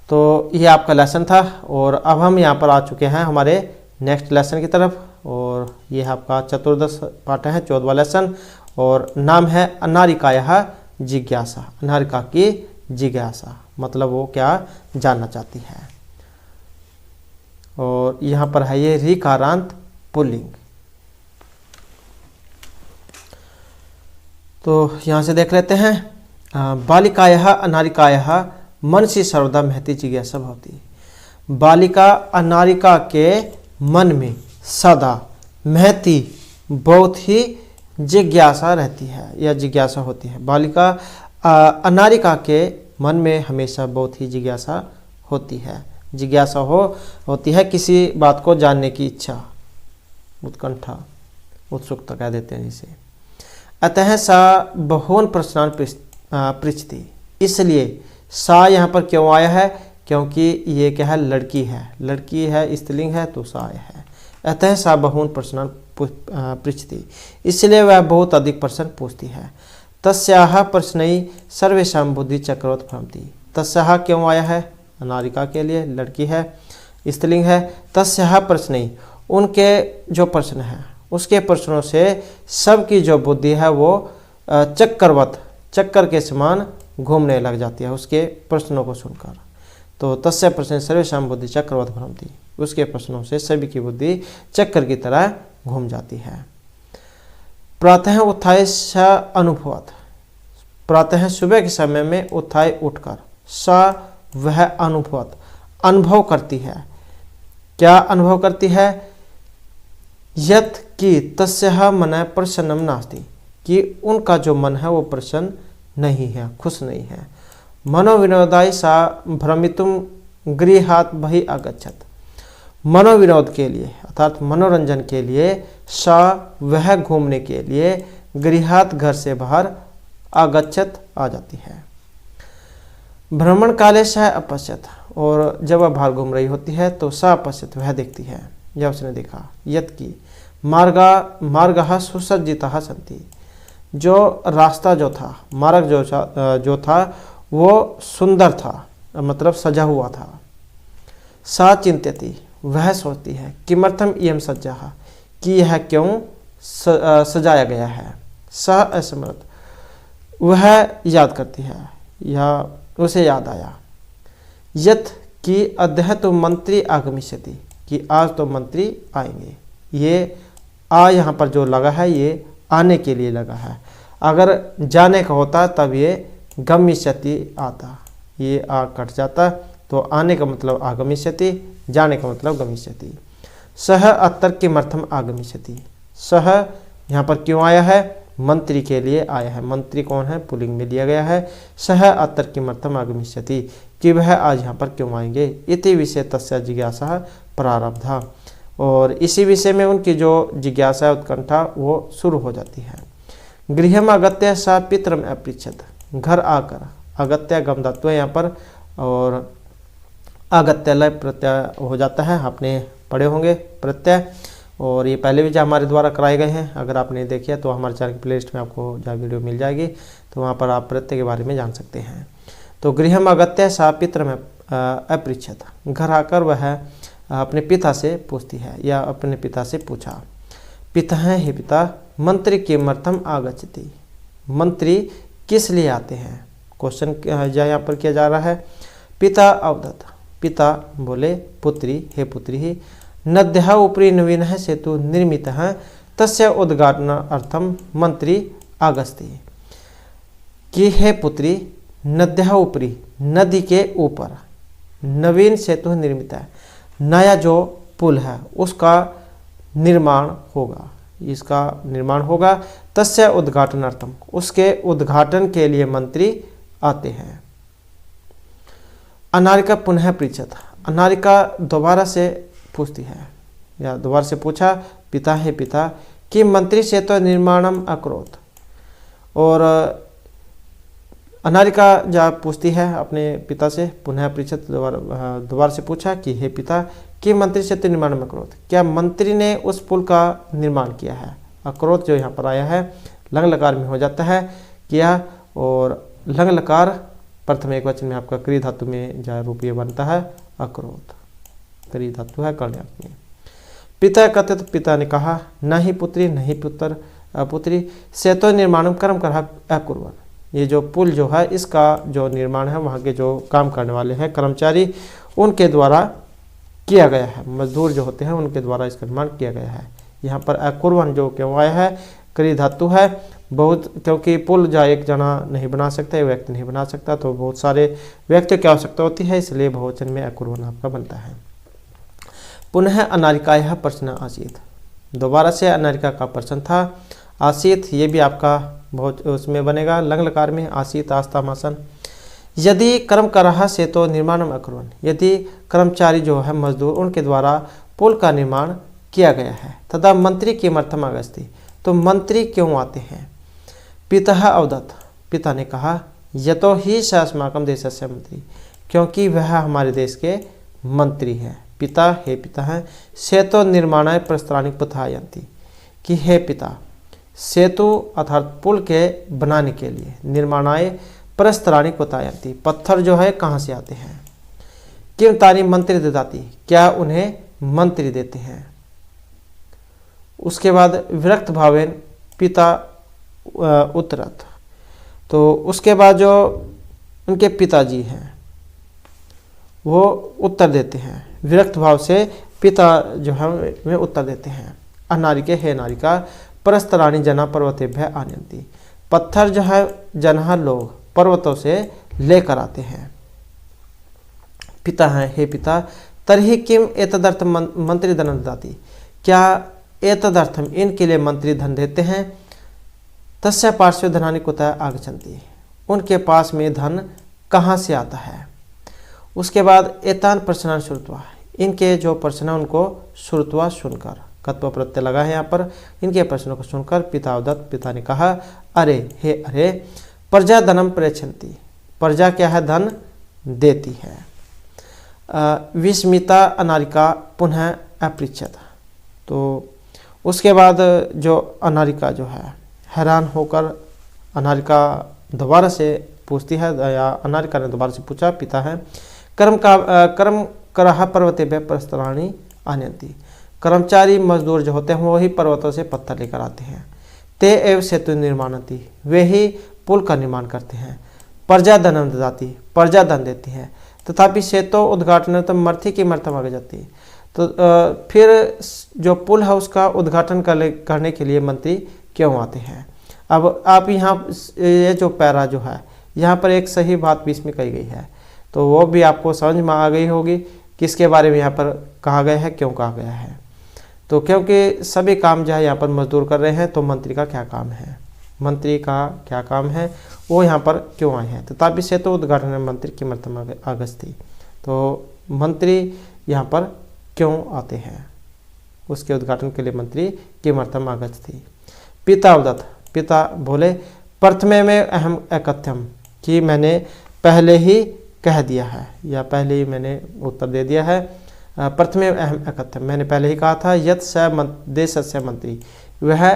S1: तो ये आपका लेसन था, और अब हम यहाँ पर आ चुके हैं हमारे नेक्स्ट लेसन की तरफ, और ये आपका चतुर्दश पाठ है, 14वां लेसन, और नाम है अनारिकायाः जिज्ञासा। अनारिका की जिज्ञासा मतलब वो क्या जानना चाहती है। और यहाँ पर है ये ऋकारांत पुल्लिंग। तो यहाँ से देख लेते हैं, बालिकायाः अनारिकायाः मनसि सर्वदा महती जिज्ञासा भवति। बालिका अनारिका के मन में सदा महती बहुत ही जिज्ञासा रहती है या जिज्ञासा होती है। बालिका अनारिका के मन में हमेशा बहुत ही जिज्ञासा होती है, जिज्ञासा होती है किसी बात को जानने की इच्छा, उत्कंठा, उत्सुकता कह देते हैं जिसे। अतः सा बहून प्रश्नान पृच्छति, इसलिए सा यहाँ पर क्यों आया है, क्योंकि ये क्या है, लड़की है, लड़की है, स्त्रीलिंग है, तो सा आया है। अतः सा बहून प्रश्नान पृच्छति, इसलिए वह बहुत अधिक प्रश्न पूछती है। तस्याः प्रश्नै सर्वेषां बुद्धि चक्रवत् भ्रमति। तस्याः क्यों आया है, अनारिका के लिए, लड़की है, स्त्रीलिंग है। तस्याः प्रश्नै, उनके जो प्रश्न हैं उसके प्रश्नों से सबकी जो बुद्धि है वो चक्रवत, चक्कर के समान घूमने लग जाती है उसके प्रश्नों को सुनकर। तो तस्य प्रश्न सर्वेषां बुद्धि चक्रवत् भ्रमति, उसके प्रश्नों से सभी की बुद्धि चक्कर की तरह घूम जाती है। प्रातः उत्थाय स अनुभवत, प्रातः सुबह के समय में उत्थाय उठकर, स वह अनुभवत अनुभव करती है। क्या अनुभव करती है, यत् कि तस्याः मनः प्रसन्नं नास्ति, कि उनका जो मन है वो प्रसन्न नहीं है, खुश नहीं है। मनोविनोदाय सा भ्रमितुं गृहात् बहिः आगच्छत्, मनोविनोद के लिए अर्थात मनोरंजन के लिए सा वह घूमने के लिए गृहात् घर से बाहर आगच्छत आ जाती है। भ्रमण काले सा अपश्यत, और जब वह बाहर घूम रही होती है तो सा अपश्यत वह देखती है या उसने देखा, यत् की मार्गः सुसज्जिताः सन्ति, जो रास्ता जो था, मार्ग जो था वो सुंदर था, मतलब सजा हुआ था। सा चिंत्यति, वह सोचती है, किमर्थम इयं सज्जाः, कि यह क्यों सजाया गया है। सह असमर्थ, वह याद करती है या उसे याद आया। यत् कि अद्य तो मंत्री आगमिष्यति, कि आज तो मंत्री आएंगे। ये आ यहाँ पर जो लगा है ये आने के लिए लगा है, अगर जाने का होता तब ये गमिष्यति आता, ये आ कट जाता, तो आने का मतलब आगमिष्यति, जाने का मतलब गमिष्यति। सह अत्र किमर्थम आगमिष्यति, सह यहाँ पर क्यों आया है, मंत्री के लिए आया है। मंत्री कौन है, पुल्लिंग में लिया गया है। सह अत्र किमर्थम आगमिष्यति, कि वह आज यहाँ पर क्यों आएंगे। इति विषय तस्य जिज्ञासा प्रारब्धा, और इसी विषय में उनकी जो जिज्ञासा उत्कंठा वो शुरू हो जाती है। गृहम अगत्य सा पितरम अपृच्छत, घर आकर, अगत्य गम धातु है यहाँ पर और अगत्य लय प्रत्यय हो जाता है, आपने पढ़े होंगे प्रत्यय, और ये पहले भी जो हमारे द्वारा कराए गए हैं, अगर आपने देखे तो हमारे चैनल की प्लेलिस्ट में आपको जो वीडियो मिल जाएगी, तो वहाँ पर आप प्रत्यय के बारे में जान सकते हैं। तो गृहम अगत्य सा पितरम अपृच्छत, घर आकर वह अपने पिता से पूछती है या अपने पिता से पूछा। पिता है, हे पिता, मंत्री किमर्थम आगच्छति, मंत्री किस लिए आते हैं, क्वेश्चन यहाँ पर किया जा रहा है। पिता अवदत्, पिता बोले, पुत्री, हे पुत्री ही, नद्यः उपरि नवीनः सेतु निर्मितः तस्य उद्घाटनार्थं मंत्री आगच्छति, कि हे पुत्री, नद्यः उपरि, नदी के ऊपर, नवीन सेतु निर्मित है, नया जो पुल है उसका निर्माण होगा, इसका निर्माण होगा, तस्य उद्घाटनार्थम, उसके उद्घाटन के लिए मंत्री आते हैं। अनारिका पुनः पृच्छत, अनारिका दोबारा से पूछती है या दोबारा से पूछा। पिता है, पिता, कि मंत्री से तो निर्माणम अकरोत, और अनारिका जा पूछती है अपने पिता से, पुनः पृच्छत, दोबारा से पूछा कि हे पिता, कि मंत्री से तो निर्माणम अकरोत, क्या मंत्री ने उस पुल का निर्माण किया है। अकरोत जो यहाँ पर आया है लंग लकार में हो जाता है किया, और लंग लकार प्रथम एक वचन में आपका क्रिय धातु में जा रूप ये बनता है अकरोत, क्रिय धातु है कर्णयार्थ में। पिता कहते तो पिता ने कहा, नहीं पुत्री, नहीं पुत्र, पुत्री, से तो निर्माणम कर्म कर अकुर्वन, ये जो पुल जो है इसका जो निर्माण है वहाँ के जो काम करने वाले हैं कर्मचारी उनके द्वारा किया गया है, मजदूर जो होते हैं उनके द्वारा इसका निर्माण किया गया है। यहाँ पर अकुर्वन जो क्यों आया है, क्रिय धातु है बहुत, क्योंकि पुल जो एक जना नहीं बना सकता, एक व्यक्ति नहीं बना सकता, तो बहुत सारे व्यक्तियों की आवश्यकता होती है, इसलिए बहुवचन में अकुर्वन आपका बनता है। पुनः अनारिकायाः प्रश्न आसीत, दोबारा से अनारिका का प्रश्न था। आसीत ये भी आपका बहुत उसमें बनेगा लंग लकार में, आसीत आस्तामासन। यदि कर्म कर रहा से तो निर्माणम अकुर्वन, यदि कर्मचारी जो है मजदूर उनके द्वारा पुल का निर्माण किया गया है, तथा मंत्री किमर्थम आगच्छति, तो मंत्री क्यों आते हैं। पिता अवदत्, पिता ने कहा, यतो ही स अस्माकं देशस्य मंत्री, क्योंकि वह हमारे देश के मंत्री हैं। पिता, हे पिता हैं, सेतु निर्माणाय प्रस्तराणि पथायन्ति, कि हे पिता, सेतु अर्थात पुल के बनाने के लिए, निर्माणाय प्रस्तराणि पथायन्ति, पत्थर जो है कहाँ से आते हैं। किम तानि मंत्री ददाति, क्या उन्हें मंत्री देते हैं। उसके बाद विरक्त भावेन पिता उत्तरत, तो उसके बाद जो उनके पिताजी हैं वो उत्तर देते हैं, विरक्त भाव से पिता जो है वे उत्तर देते हैं। अनारिके, हे नारिका, परस्तराणि जना पर्वतेभ्यः आनयन्ति, पत्थर जो है जनहा लोग पर्वतों से लेकर आते हैं। पिता हैं, हे पिता, तर्हि किम एतदर्थम मंत्री धनं ददाति, क्या एतदर्थम इनके लिए मंत्री धन देते हैं। तस्य पार्श्वे धनानि कुतः आगच्छन्ति, उनके पास में धन कहाँ से आता है। उसके बाद एतान प्रश्नान श्रुत्वा, इनके जो प्रश्न उनको श्रुत्वा सुनकर, कत्व प्रत्यय लगा है यहाँ पर, इनके प्रश्नों को सुनकर पिता अवदत्, पिता ने कहा, अरे हे अरे, प्रजा धनम प्रेक्षन्ति, प्रजा क्या है धन देती है। विस्मिता अनारिका पुनः अपृच्छत, तो उसके बाद जो अनारिका जो है हैरान होकर अनारिका दोबारा से पूछती है, या अनारिका ने दोबारा से पूछा, पिता है, कर्म करहा पर्वतेभ्यः प्रस्तराणि आनयन्ति, कर्मचारी मजदूर जो होते हैं वही पर्वतों से पत्थर लेकर आते हैं। ते एव सेतु निर्माणति, वे ही पुल का निर्माण करते हैं। प्रजा धनम ददाति, प्रजा धन देती है। तथापि सेतु उद्घाटन तो मर्थी की मर्थम आगे जाती है, तो फिर जो पुल है उसका उद्घाटन करने के लिए मंत्री क्यों आते हैं। अब आप यहाँ ये जो पैरा जो है यहाँ पर एक सही बात बीच में कही गई है, तो वो भी आपको समझ में आ गई होगी किसके बारे में यहाँ पर कहा गया है, क्यों कहा गया है। तो क्योंकि सभी काम जो है यहाँ पर मजदूर कर रहे हैं, तो मंत्री का क्या काम है, मंत्री का क्या काम है, वो यहाँ पर क्यों आए हैं। तथापि सेतु उद्घाटन मंत्री की मर्थम आगच्छति, तो मंत्री यहाँ पर क्यों आते हैं। उसके उद्घाटन के लिए मंत्री किमर्थम आगच्छति। पिता उदत, पिता बोले प्रथमे में अहम अकथ्यम, कि मैंने पहले ही कह दिया है या पहले ही मैंने उत्तर दे दिया है। प्रथमे अहम अकथ्यम, मैंने पहले ही कहा था। यत स देशस्य मंत्री, वह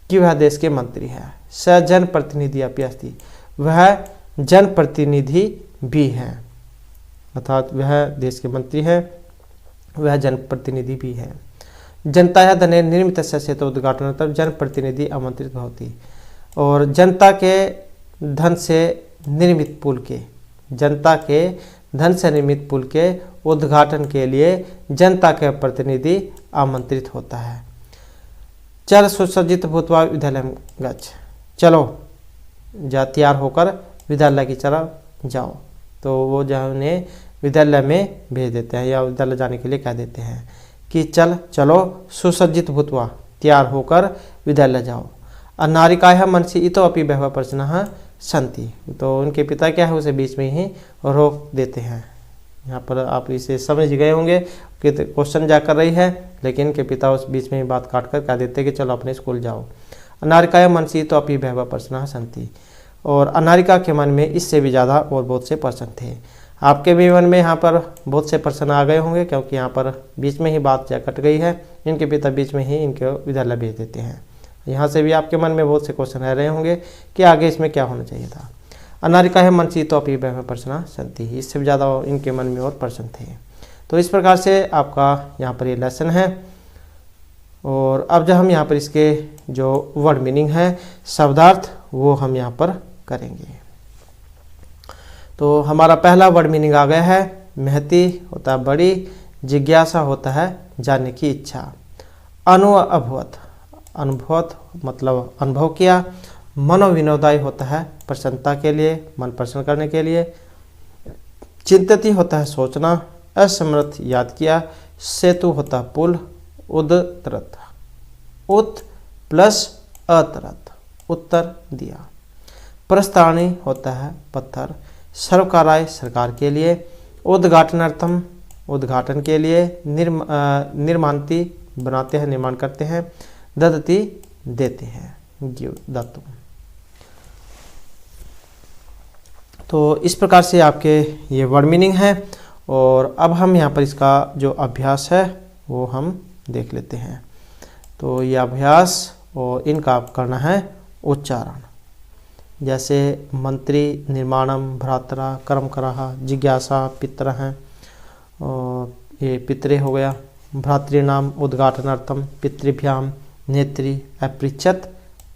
S1: कि वह देश के मंत्री है। स जनप्रतिनिधि अपि अस्ति, वह जनप्रतिनिधि भी है, अर्थात वह देश के मंत्री है, वह जनप्रतिनिधि भी है। जनता धने निर्मित सेतु उद्घाटन तब जनप्रतिनिधि आमंत्रित होती, और जनता के धन से निर्मित पुल के, जनता के धन से निर्मित पुल के उद्घाटन के लिए जनता के प्रतिनिधि आमंत्रित होता है। चल सुसज्जित भूतवा विद्यालय गच्छ, चलो जा तैयार होकर विद्यालय की तरफ जाओ। तो वो जो उन्हें विद्यालय में भेज देते हैं या विद्यालय जाने के लिए कह देते हैं कि चलो सुसज्जित भूतवा, तैयार होकर विद्यालय जाओ। नारिकायाः मनसि इतोपि बहवः प्रश्नाः सन्ति, तो उनके पिता क्या है उसे बीच में ही रोक देते हैं। यहाँ पर आप इसे समझ गए होंगे कि क्वेश्चन जा कर रही है, लेकिन इनके पिता उस बीच में ही बात काट कर कह देते हैं कि चलो अपने स्कूल जाओ। अनारिकायाः मनसि इतोपि बहवः प्रश्नाः सन्ति, और अनारिका के मन में इससे भी ज़्यादा और बहुत से प्रश्न थे। आपके भी मन में यहाँ पर बहुत से प्रश्न आ गए होंगे, क्योंकि यहाँ पर बीच में ही बात जा कट गई है। इनके पिता बीच में ही इनके विद्यालय भेज देते हैं। यहाँ से भी आपके मन में बहुत से क्वेश्चन रह रहे होंगे कि आगे इसमें क्या होना चाहिए था। अनारिकायाः मनसि इतोपि बहवः प्रश्नाः सन्ति, इससे भी ज़्यादा इनके मन में और प्रश्न थे। तो इस प्रकार से आपका यहाँ पर ये लेसन है। और अब जब हम यहाँ पर इसके जो वर्ड मीनिंग है, शब्दार्थ, वो हम यहाँ पर करेंगे। तो हमारा पहला वर्ड मीनिंग आ गया है। महती होता है बड़ी, जिज्ञासा होता है जानने की इच्छा। अनुभवत, अनुभवत मतलब अनुभव किया। मनोविनोदाय होता है प्रसन्नता के लिए, मन प्रसन्न करने के लिए। चिंतति होता है सोचना। असमर्थ याद किया। सेतु होता है पुल। उदतरत, उत प्लस अतरत, उत्तर दिया। प्रस्तावनी होता है पत्थर। सर्वकाराय सरकार के लिए। उद्घाटनार्थम उद्घाटन के लिए। निर्मांति बनाते हैं, निर्माण करते हैं। ददति देते हैं, गिव दत्तु। तो इस प्रकार से आपके ये वर्ड मीनिंग है। और अब हम यहाँ पर इसका जो अभ्यास है वो हम देख लेते हैं। तो ये अभ्यास और इनका करना है उच्चारण। जैसे मंत्री, निर्माणम, भ्रातरा, कर्मकरः, जिज्ञासा, पितर हैं। और ये पितरे हो गया। भ्रातॄणाम उद्घाटनार्थम पितृभ्याम नेत्री अपृच्छत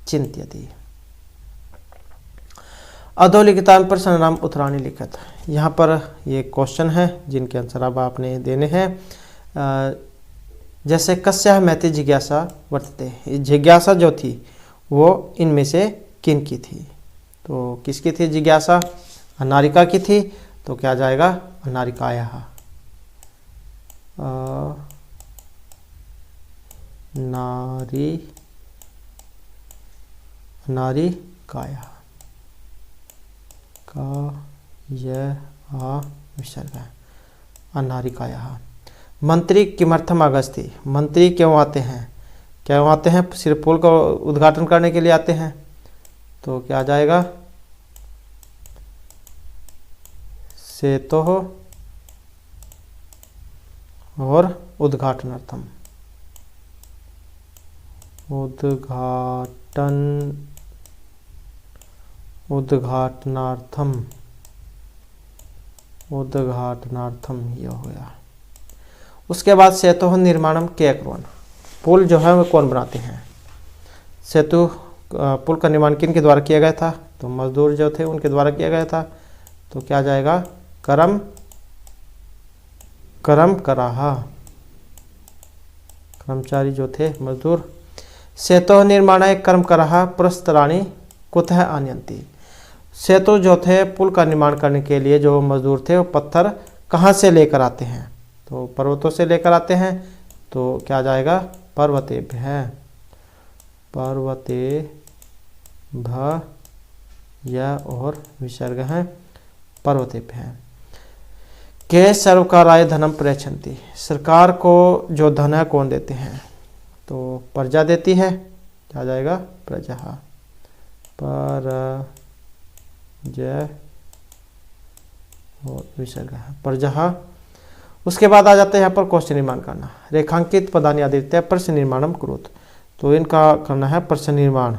S1: चिंत्यति। अधोलिखितान प्रश्नानाम उत्तराणि लिखत, यहाँ पर ये क्वेश्चन है जिनके आंसर अब आपने देने हैं। जैसे कस्याः महती जिज्ञासा वर्तते, जिज्ञासा जो थी वो इनमें से किन की थी। तो किसकी थी जिज्ञासा? अनारिका की थी। तो क्या जाएगा? अनारिकायाः। नारिकायाः का यह विसर्ग है। अनारिकायाः। मंत्री किमर्थम आगच्छति, मंत्री क्यों आते हैं? क्यों आते हैं? सिर्फ पुल का उद्घाटन करने के लिए आते हैं। तो क्या जाएगा? सेतोः और उद्घाटनार्थम, उद्घाटनार्थम यह हो गया। उसके बाद सेतु निर्माणम के कुर्वन्, पुल जो है वो कौन बनाते हैं? सेतु पुल का निर्माण किन के द्वारा किया गया था? तो मजदूर जो थे उनके द्वारा किया गया था। तो क्या जाएगा? कर्मकराः, कर्मचारी जो थे मजदूर। सेतु निर्माणाय कर्मकराः प्रस्तराणि कुतः आनयन्ति, सेतु जो थे पुल का निर्माण करने के लिए जो मजदूर थे वो पत्थर कहाँ से लेकर आते हैं? तो पर्वतों से लेकर आते हैं। तो क्या जाएगा? पर्वतेभ्यः, पर्वतेभ्यः यह और विसर्ग है पर्वतेभ्यः। के सर्वकाराय धनम प्रयच्छन्ति, सरकार को जो धन है कौन देते हैं? तो प्रजा देती है। क्या जाएगा? प्रजा। पर जय और विसर्ग है प्रजा। उसके बाद आ जाता है यहाँ पर क्वेश्चन निर्माण करना। रेखांकित पदानि आदित्य प्रश्न निर्माणम कुरुत, तो इनका करना है प्रश्न निर्माण।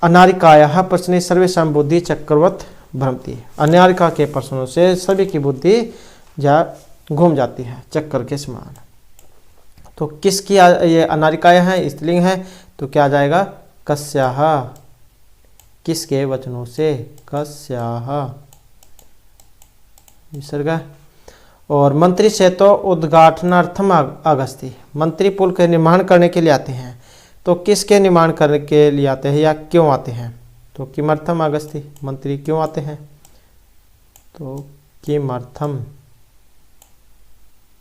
S1: अनारिकायाः प्रश्ने सर्वेषां बुद्धि चक्रवत भ्रमति, अनारिका के प्रश्नों से सभी की बुद्धि घूम जाती है चक्कर के समान। तो किसकी ये अनारिकाया है? स्त्रीलिंग है, तो क्या जाएगा? कस्याः, किसके वचनों से? कस्याः विसर्ग। और मंत्री से तो उद्घाटनार्थम अगस्ती, मंत्री पुल के निर्माण करने के लिए आते हैं। तो किसके निर्माण करने के लिए आते हैं या क्यों आते हैं? तो किमर्थम अगस्ती, मंत्री क्यों आते हैं? तो किमर्थम,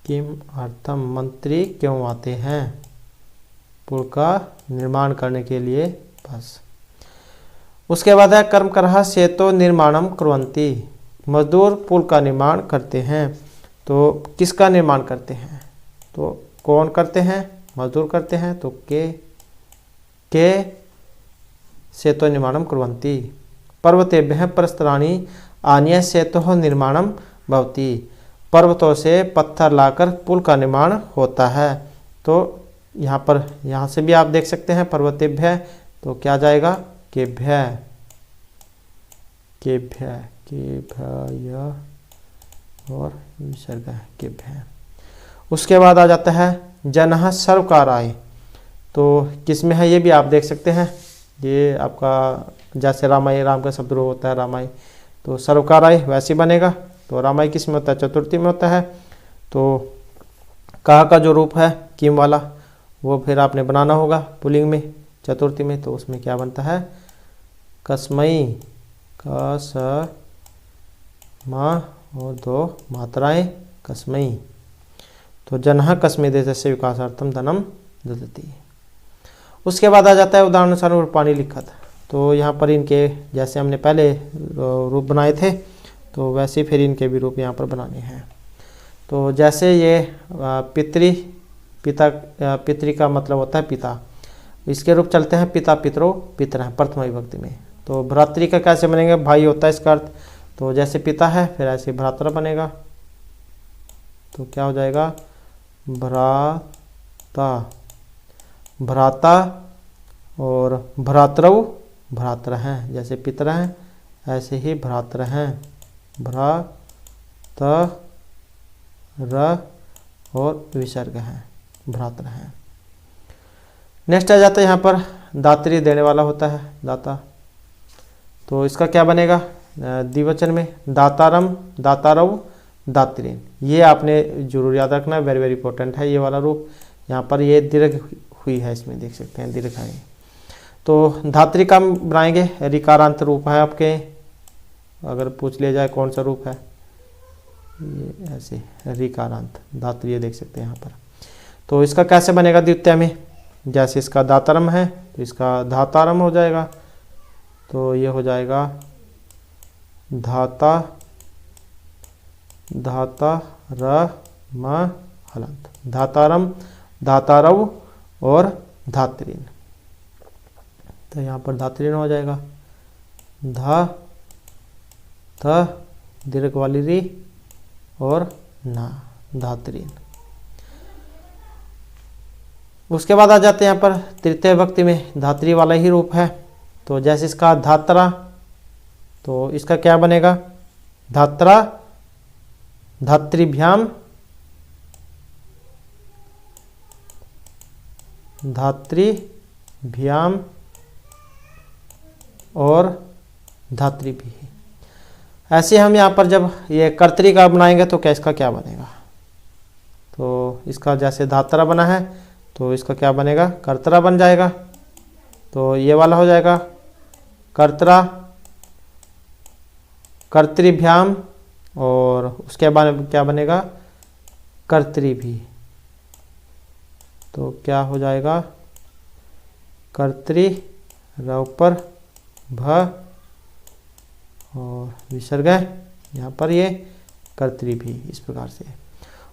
S1: किमर्थम मंत्री क्यों आते हैं? पुल का निर्माण करने के लिए बस। उसके बाद है कर्मकरः सेतो निर्माणम कुर्वन्ति, मजदूर पुल का निर्माण करते हैं। तो किसका निर्माण करते हैं? तो कौन करते हैं? मजदूर करते हैं। तो के सेतो निर्माणम कुर्वन्ति, पर्वतेभ्यः परस्त्राणि आनीय सेतोः निर्माणम भवति, पर्वतों से पत्थर लाकर पुल का निर्माण होता है। तो यहाँ से भी आप देख सकते हैं पर्वतेभ्यः, तो क्या जाएगा? केभ्यः, केभ्यः, केभ्यः और विसर्ग है केभ्यः। उसके बाद आ जाता है जनः सर्वकाराय, तो किसमें है ये भी आप देख सकते हैं। ये आपका जैसे रामाय, राम का शब्द होता है रामाय, तो सर्वकाराय वैसे बनेगा। तो रामाय किस में होता है? चतुर्थी में होता है। तो कहा का जो रूप है किम वाला, वो फिर आपने बनाना होगा पुल्लिंग में चतुर्थी में। तो उसमें क्या बनता है? कस्मई, कस माँ और दो मात्राएं कस्मई। तो जनः कस्मै देशस्य विकासार्थम धनम ददति। उसके बाद आ जाता है उदाहरणानुसार पानी लिखत, तो यहाँ पर इनके जैसे हमने पहले रूप बनाए थे, तो वैसे फिर इनके भी रूप यहाँ पर बनाने हैं। तो जैसे ये पितरी का मतलब होता है पिता, इसके रूप चलते हैं पिता, पितरो, पितर हैं प्रथमा विभक्ति में। तो भ्रातृ का कैसे बनेंगे? भाई होता है इसका अर्थ। तो जैसे पिता है फिर ऐसे भ्रातृ बनेगा। तो क्या हो जाएगा? भ्राता, भ्राता और भ्रातरौ, भ्रातृ हैं। जैसे पितर हैं ऐसे ही भ्रातृ हैं, भ्रातृ और विसर्ग हैं, भ्रातृ हैं। नेक्स्ट आ जाता है यहाँ पर दात्री, देने वाला होता है दाता। तो इसका क्या बनेगा? द्विवचन में दातारम, दातारव, दात्रीन। ये आपने जरूर याद रखना, वेरी वेरी इंपॉर्टेंट है ये वाला रूप। यहाँ पर ये दीर्घ हुई है, इसमें देख सकते हैं दीर्घ है। तो धात्री का बनाएंगे, रिकारांत रूप है आपके। अगर पूछ लिया जाए कौन सा रूप है, ये ऐसे रिकारांत धात्री, ये देख सकते हैं यहाँ पर। तो इसका कैसे बनेगा द्वितीय में? जैसे इसका दातारम है तो इसका धातारम हो जाएगा। तो ये हो जाएगा धाता, धाता र म हलंत, धातारम, धातारव और धात्रीन। तो यहाँ पर धात्रीन हो जाएगा, धा थ दीर्घ वाली री और ना, धात्रीन। उसके बाद आ जाते हैं यहाँ पर तृतीय विभक्ति में धात्री वाला ही रूप है। तो जैसे इसका धात्रा, तो इसका क्या बनेगा? धात्रा, धात्रिभ्याम, धात्रिभ्याम और धात्रिभी। ऐसे हम यहाँ पर जब ये कर्तरी का बनाएंगे तो क्या इसका क्या बनेगा? तो इसका जैसे धात्रा बना है तो इसका क्या बनेगा? कर्तरा बन जाएगा। तो ये वाला हो जाएगा कर्तरा, कर्तृभ्याम और उसके बाद क्या बनेगा? कर्तृभी। तो क्या हो जाएगा? कर्तृ र ऊपर भ और विसर्ग है यहाँ पर ये कर्तरी भी, इस प्रकार से।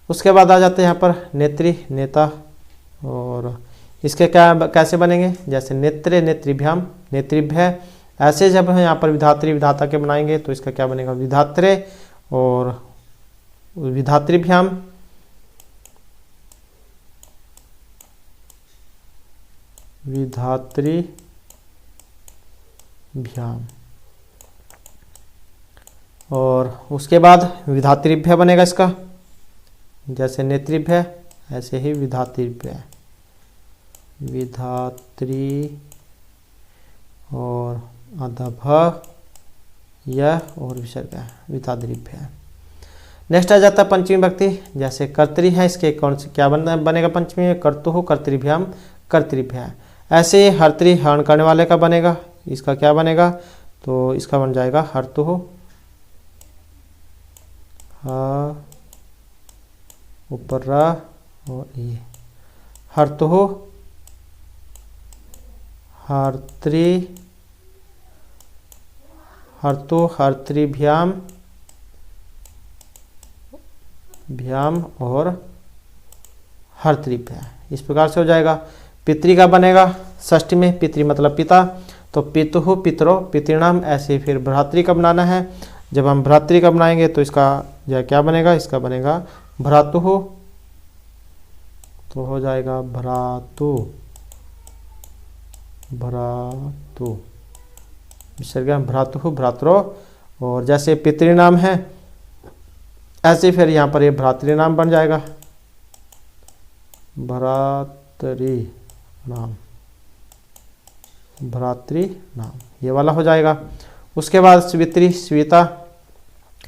S1: उसके बाद आ जाते हैं यहाँ पर नेत्री, नेता, और इसके क्या कैसे बनेंगे, जैसे नेत्रे नेत्रिभ्याम, नेत्रिभ्य, ऐसे जब हम यहाँ पर विधात्री विधाता के बनाएंगे तो इसका क्या बनेगा, विधात्रे और विधात्रिभ्याम, विधात्रिभ्याम, और उसके बाद विधात्रिभ्य बनेगा इसका, जैसे नेत्रिभ्य ऐसे ही विधात्रिभ्य, विधात्री और अधभ यह और विसर्ग है, विधात्रिभ्य। नेक्स्ट आ जाता है पंचमी विभक्ति, जैसे कर्तरी है, इसके कौन से क्या बनेगा पंचमी में, कर्तुः कर्तृभ्याम कर्तृभ्य, ऐसे हर्तृ हरण करने वाले का बनेगा, इसका क्या बनेगा, तो इसका बन जाएगा हर्तुः, ऊपर र और ये, हर्तुः हर्तृ, हर्तु हर्तृभ्याम भ्याम और हर्तृभ्य, इस प्रकार से हो जाएगा। पितृ का बनेगा षष्ठी में, पितृ मतलब पिता, तो पितुः पितरो पितृणाम, ऐसे फिर भ्रातृ का बनाना है, जब हम भ्रातृ का बनाएंगे तो इसका जो क्या बनेगा, इसका बनेगा भ्रातुः, तो हो जाएगा भ्रातु, भ्रातु विसर्ग भ्रातुः भ्रातरो, और जैसे पितृनाम है ऐसे फिर यहाँ पर ये भ्रातृनाम बन जाएगा, भ्रातृ नाम, भ्रातृ नाम, ये वाला हो जाएगा। उसके बाद सवित्री सविता,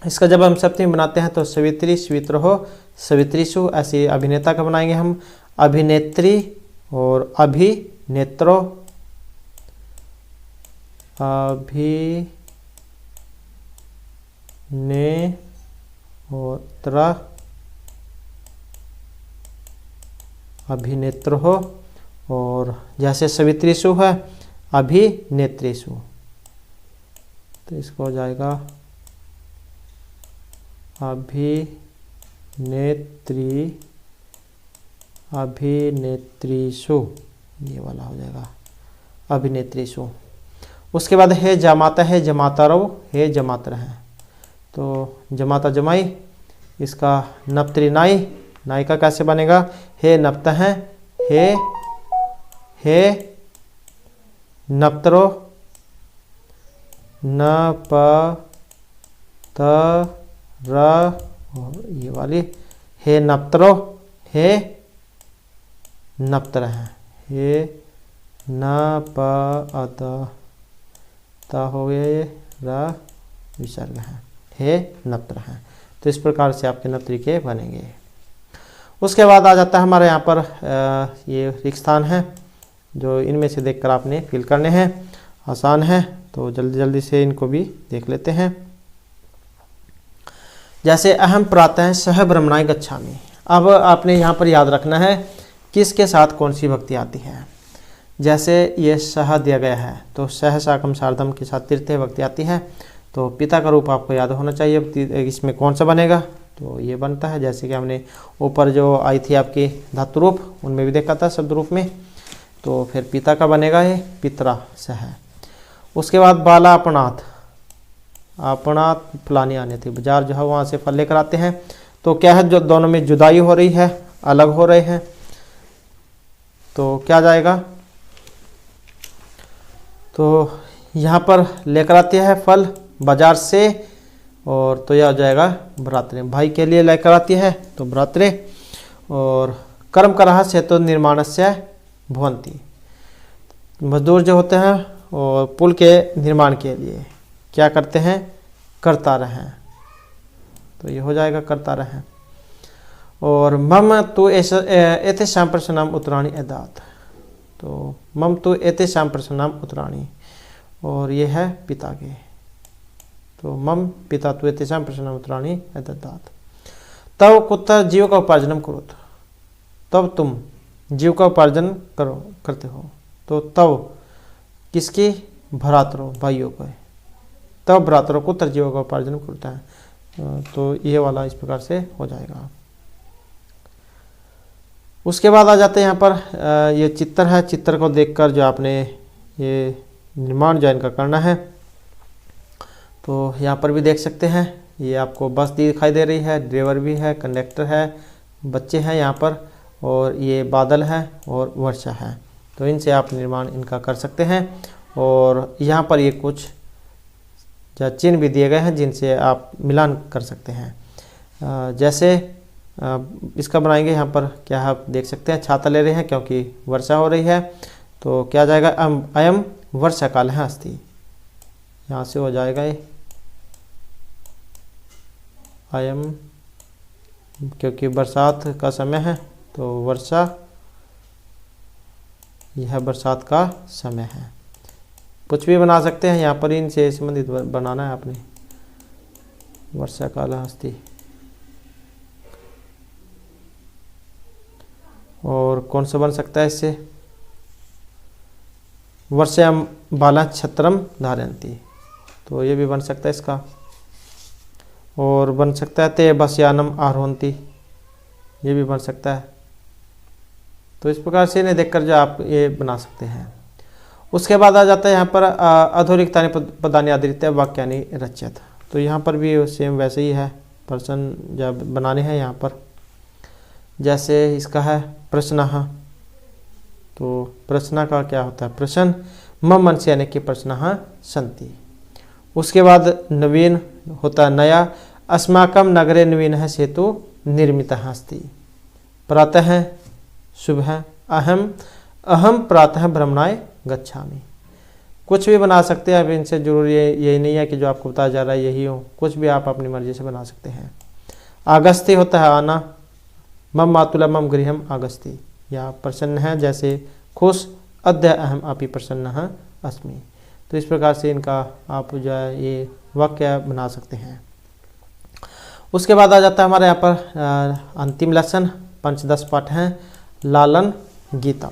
S1: इसका जब हम सप्तमी बनाते हैं तो सवित्री सवित्र हो सवित्रीषु, ऐसे अभिनेता का बनाएंगे हम, अभिनेत्री और अभिनेत्रो, अभिनेत्र अभिनेत्र हो, और जैसे सवित्रीषु है अभिनेत्रीषु, तो इसको हो जाएगा अभिनेत्री अभिनेत्रीषु, ये वाला हो जाएगा अभिनेत्रीषु। उसके बाद है जमाता, है जमातारो, है जमातर है, तो जमाता जमाई, इसका नप्तरी नाई, नाई का कैसे बनेगा, हे नप्त है, हे नप्तरो, न प त र, और ये वाली हे नप्तरो, हे नप्तर है, हे न प अत ता हो गए र विसर्ग है, हे नप्तर है, तो इस प्रकार से आपके नप्तरी के बनेंगे। उसके बाद आ जाता है हमारे यहाँ पर ये रिक्त स्थान है, जो इनमें से देखकर आपने फिल करने हैं, आसान है, तो जल्दी जल्दी से इनको भी देख लेते हैं। जैसे अहम प्रातः सह ब्रह्मणाय गच्छामि, अब आपने यहाँ पर याद रखना है किसके साथ कौन सी भक्ति आती है। जैसे ये सह दिया गया है तो सह साकम सार्धम के साथ तृतीय भक्ति आती है, तो पिता का रूप आपको याद होना चाहिए, इसमें कौन सा बनेगा, तो ये बनता है, जैसे कि हमने ऊपर जो आई थी आपकी धातु रूप उनमें भी देखा था शब्द रूप में, तो फिर पिता का बनेगा ये पितरा सह। उसके बाद बाला अपनाथ, अपनाथ फलानी आने थे, बाजार जो है वहाँ से फल लेकर आते हैं, तो क्या है जो दोनों में जुदाई हो रही है, अलग हो रहे हैं, तो क्या जाएगा, तो यहाँ पर लेकर आती है फल बाजार से, और तो यह हो जाएगा भ्रातृ, भाई के लिए लेकर आती है तो भ्रातृ, और कर्म करह से तो निर्माणस्य भवन्ति, मजदूर जो होते हैं और पुल के निर्माण के लिए क्या करते हैं, करता रहें, तो ये हो जाएगा करता रहें। और मम तो एते श्याम प्रसन्नाम उत्तराणी एदात, तो मम तो एते श्याम प्रसन्नाम उत्तराणी, और ये है पिता के, तो मम पिता तो एते श्याम प्रसन्नाम उत्तराणी एदात। तब कुत्ता जीव का उपार्जन करो, तब तुम जीव का उपार्जन करते हो, तो तब किसकी, भ्रातरो भाइयों को, तब भ्रातरो कुत्र जीव का उपार्जन करता है, तो ये वाला इस प्रकार से हो जाएगा। उसके बाद आ जाते हैं यहाँ पर ये चित्र है। चित्र को देखकर जो आपने ये निर्माण जो इनका करना है, तो यहाँ पर भी देख सकते हैं ये आपको बस दिखाई दे रही है, ड्राइवर भी है, कंडक्टर है, बच्चे हैं यहाँ पर, और ये बादल है और वर्षा है। तो इनसे आप निर्माण इनका कर सकते हैं। और यहाँ पर ये कुछ चिन्ह भी दिए गए हैं जिनसे आप मिलान कर सकते हैं। जैसे इसका बनाएंगे, यहाँ पर क्या आप देख सकते हैं छाता ले रहे हैं क्योंकि वर्षा हो रही है, तो क्या जाएगा अयम वर्षा काल है अस्ति, यहाँ से हो जाएगा ये अयम, क्योंकि बरसात का समय है तो वर्षा, यह बरसात का समय है। कुछ भी बना सकते हैं, यहाँ पर इनसे संबंधित बनाना है आपने, वर्षा काल अस्ति। और कौन सा बन सकता है इससे, वर्षायाम बाला छत्रम धारयन्ति, तो ये भी बन सकता है इसका। और बन सकता है ते बसयानम आरोहन्ति, ये भी बन सकता है। तो इस प्रकार से इन्हें देखकर जो आप ये बना सकते हैं। उसके बाद आ जाता है यहाँ पर अधोरिक्तानि पदानि आदृत्य वाक्यानि रच्यत, तो यहाँ पर भी सेम वैसे ही है, पर्सन जब बनाने हैं यहाँ पर। जैसे इसका है प्रश्नः, तो प्रश्न का क्या होता है, प्रश्न मम मनसि अनेके प्रश्नः सन्ति। उसके बाद नवीन होता है नया, अस्माकं नगरे नवीनः सेतु निर्मितः अस्ति। प्रातः सुबह, अहम प्रातः भ्रमणाय गच्छामि। कुछ भी बना सकते हैं, अब इनसे जरूरी यही नहीं है कि जो आपको बताया जा रहा है यही हो, कुछ भी आप अपनी मर्जी से बना सकते हैं। आगस्ति होता है आना, मम मातुला मम गृहम आगस्ति, या प्रसन्न है जैसे खुश, अद्य अहम अपि प्रसन्नः अस्मि। तो इस प्रकार से इनका आप जो है ये वाक्य बना सकते हैं। उसके बाद आ जाता है हमारे यहाँ पर अंतिम लेसन, पंचदश पाठ हैं, लालन गीता।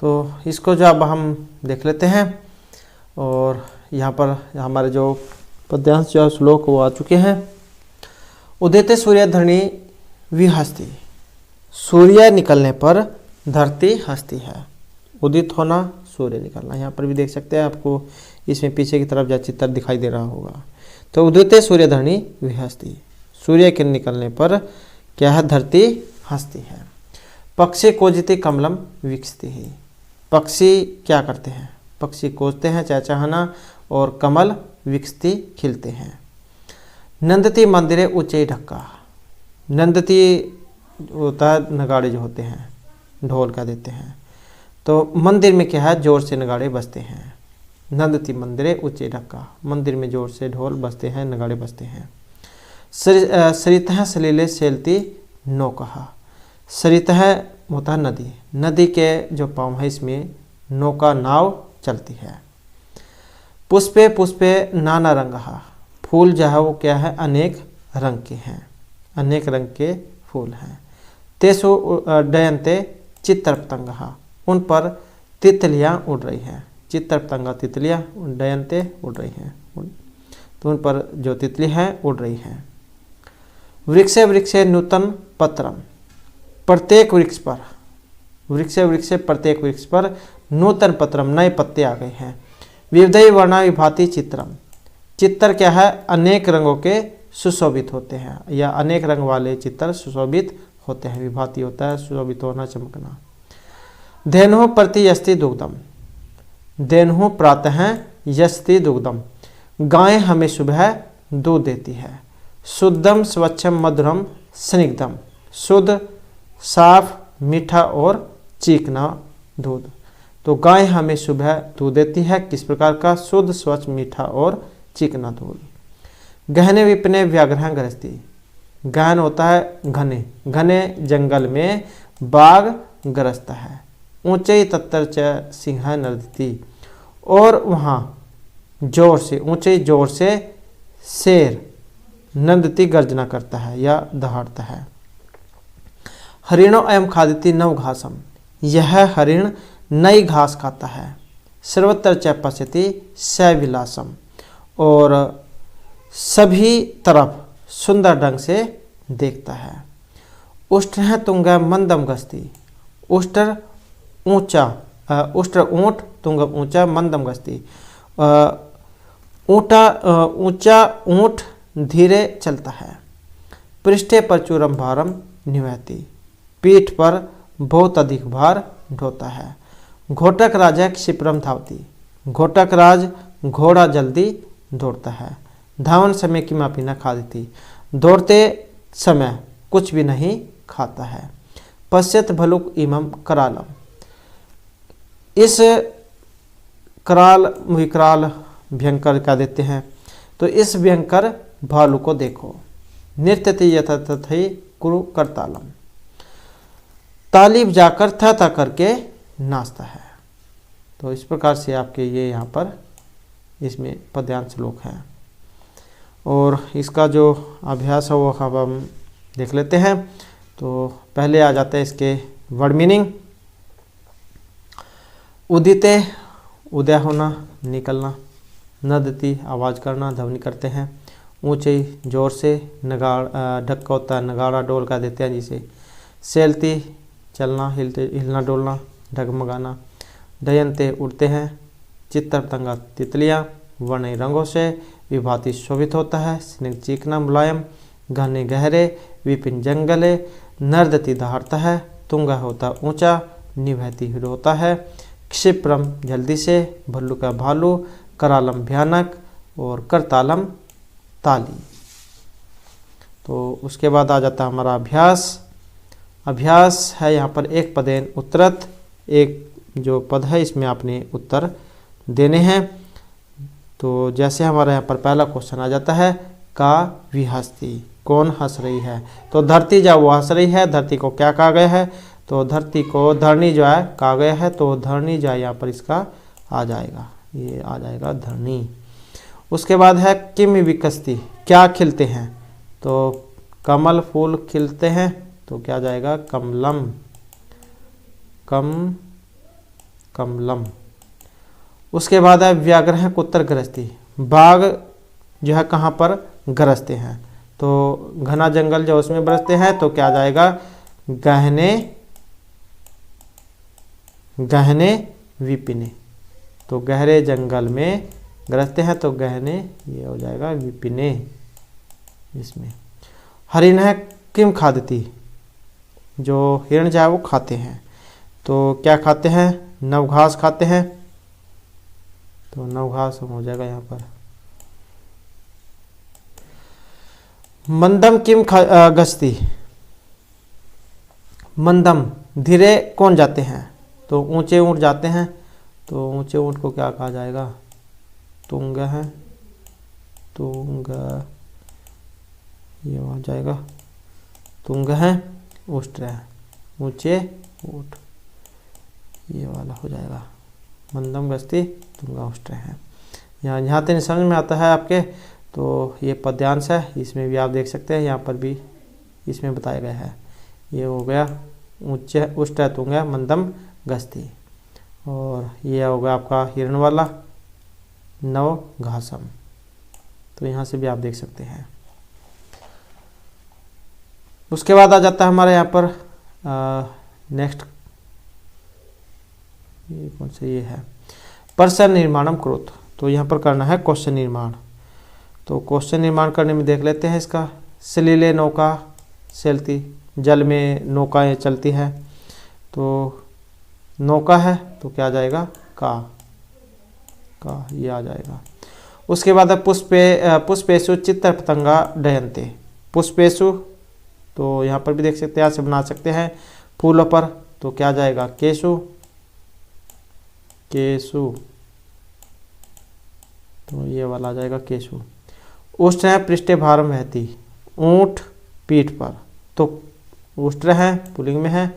S1: तो इसको जो अब हम देख लेते हैं, और यहाँ पर हमारे जो पद्यांश जो श्लोक वो आ चुके हैं। उदिते सूर्य धरणी विहस्ती, सूर्य निकलने पर धरती हंसती है। उदित होना, सूर्य निकलना, यहाँ पर भी देख सकते हैं आपको इसमें पीछे की तरफ जो चित्र दिखाई दे रहा होगा। तो उदिते सूर्य धरणी विहस्ती, सूर्य के निकलने पर क्या है, धरती हंसती है। पक्षी कोजति कमलम विकसती है, पक्षी क्या करते हैं, पक्षी कोजते हैं चहचहाना, और कमल विकसती खिलते हैं। नंदती मंदिरे ऊंचे ढक्का, नंदती होता है नगाड़े जो होते हैं, ढोल का देते हैं, तो मंदिर में क्या है, जोर से नगाड़े बजते हैं। नंदती मंदिरे ऊंचे ढक्का, मंदिर में जोर से ढोल बजते हैं, नगाड़े बजते हैं। सरितः सलीले सेलती नौका, सरितः होता है नदी, नदी के जो पाँव है इसमें नौका नाव चलती है। पुष्पे पुष्पे नाना रंगहा, फूल जो है वो क्या है, अनेक रंग के हैं, अनेक रंग के फूल हैं। तेसु डयन्ते चित्रपतंगहा, उन पर तितलियाँ उड़ रही हैं, चित्रपतंगा तितलियाँ, डयन्ते उड़ रही हैं, तो उन पर जो तितली हैं उड़ रही हैं। वृक्षे वृक्षे नूतन पत्रम, प्रत्येक वृक्ष पर, वृक्षे वृक्षे प्रत्येक वृक्ष पर नूतन पत्रम, नए पत्ते आ गए हैं। विविधै वर्णा विभाति चित्रम, चित्र क्या है, अनेक रंगों के सुशोभित होते हैं, या अनेक रंग वाले चित्र सुशोभित होते हैं। विभाति होता है सुशोभित होना, चमकना। धेनु प्रति यस्ति दुग्धम, धेनु प्रातः यस्ति दुग्धम, गाय हमें सुबह दूध देती है। शुद्धम स्वच्छम मधुरम स्निग्धम, शुद्ध साफ मीठा और चीकना दूध, तो गाय हमें सुबह दूध देती है, किस प्रकार का, शुद्ध स्वच्छ मीठा और चिकना दूध। गहने विपने व्याघ्र ग्रस्ती, गहन होता है घने, घने जंगल में बाघ ग्रस्त है। ऊंचे तत्तर च सिंह नर्दती, और वहाँ जोर से, ऊंचे जोर से शेर नंदती गर्जना करता है या दहाड़ता है। हरिणो एवं खादिति नव घासम, यह हरिण नई घास खाता है। सर्वत्र च पश्यति स विलासम, और सभी तरफ सुंदर ढंग से देखता है। उष्ट्र तुंग मंदम गस्ती, उष्ट्र ऊंचा, उष्ट्र ऊंट, तुंग ऊंचा, मंदम गस्ती, ऊंचा ऊंट धीरे चलता है। पृष्ठे प्रचुरम भारम निवहति, पीठ पर बहुत अधिक भार ढोता है। घोटक राजा क्षिप्रम धावती, घोटक राज घोड़ा जल्दी दौड़ता है। धावन समय की मापी न खाती, दौड़ते समय कुछ भी नहीं खाता है। पश्यत भलुक इमम करालम, इस कराल विकराल भयंकर क्या देते हैं, तो इस भयंकर भालू को देखो। नृत्यति यथातथि कुरु करतालम, ताली जाकर था करके नाचता है। तो इस प्रकार से आपके ये यहाँ पर इसमें पद्यांश श्लोक हैं और इसका जो अभ्यास है वो अब हम देख लेते हैं। तो पहले आ जाते हैं इसके वर्ड मीनिंग। उदिते उदय होना, निकलना। नदती आवाज़ करना, ध्वनि करते हैं। ऊंचे जोर से, नगाड़ा ढक्का होता है, नगाड़ा डोल का देते हैं जिसे। सैलती चलना, हिलना डोलना, डगमगाना। डयंते उड़ते हैं। चित्तर पतंगा तितलियाँ। वर्ण रंगों से, विभाति शोभित होता है। स्निग्ध चिकना मुलायम। घने गहरे, विपिन जंगले। नर्दती दहाड़ता है। तुंगा होता ऊंचा, निभहती होता है। क्षिप्रम जल्दी से, भल्लू का भालू। करालम भयानक और करतालम ताली। तो उसके बाद आ जाता है हमारा अभ्यास। अभ्यास है यहाँ पर एक पदेन उत्तरत, एक जो पद है इसमें आपने उत्तर देने हैं। तो जैसे हमारे यहाँ पर पहला क्वेश्चन आ जाता है, का विहस्ती, कौन हंस रही है। तो धरती जब वो हंस रही है, धरती को क्या कहा गया है, तो धरती को धरणी जो है कहा गया है। तो धरणी जो है यहाँ पर इसका आ जाएगा, ये आ जाएगा धरणी। उसके बाद है किम विकसती, क्या खिलते हैं। तो कमल फूल खिलते हैं, तो क्या जाएगा कमलम, कमलम। उसके बाद है व्याघ्र कुत्र गरजती, बाघ जो है कहाँ पर गरजते हैं। तो घना जंगल जो उसमें बरसते हैं, तो क्या जाएगा गहने, गहने विपिने। तो गहरे जंगल में गरजते हैं, तो गहने ये हो जाएगा विपिने इसमें। हरिण है किम खादती, जो हिरण जो है वो खाते हैं। तो क्या खाते हैं, नवघास खाते हैं। तो नवघास हो जाएगा यहाँ पर। मंदम किम गश्ती, मंदम धीरे कौन जाते हैं। तो ऊंचे ऊंट जाते हैं। तो ऊंचे ऊंट को क्या कहा जाएगा, तुंग है, तुंग ये हो जाएगा तुंग है, उष्ट्र है, ऊंचे ऊंट ये वाला हो जाएगा। मंदम गस्ती तुंगा उष्ट्र है। यहाँ तक समझ में आता है आपके। तो ये पद्यांश है, इसमें भी आप देख सकते हैं, यहाँ पर भी इसमें बताया गया है। ये हो गया ऊंचे उष्ट्र तुंग मंदम गस्ती। और ये हो गया आपका हिरण वाला नव घासम। तो यहाँ से भी आप देख सकते हैं। उसके बाद आ जाता है हमारे यहाँ पर नेक्स्ट, ये कौन सा ये है, प्रश्न निर्माणम क्रोध। तो यहाँ पर करना है क्वेश्चन निर्माण। तो क्वेश्चन निर्माण करने में देख लेते हैं इसका। सलीले नौका सैलती, जल में नौकाएं चलती है। तो नौका है तो क्या जाएगा का ये आ जाएगा। उसके बाद है पुष्पेशु चित्तर पतंगा डयंते। पुष्पेशु तो यहाँ पर भी देख सकते हैं, यहाँ से बना सकते हैं फूलों पर। तो क्या जाएगा केशु, केशु। तो ये वाला आ जाएगा केशु। उष्ट्र है पृष्ठे भारम वहती, ऊंट पीठ पर। तो उष्ट्र है पुल्लिंग में है,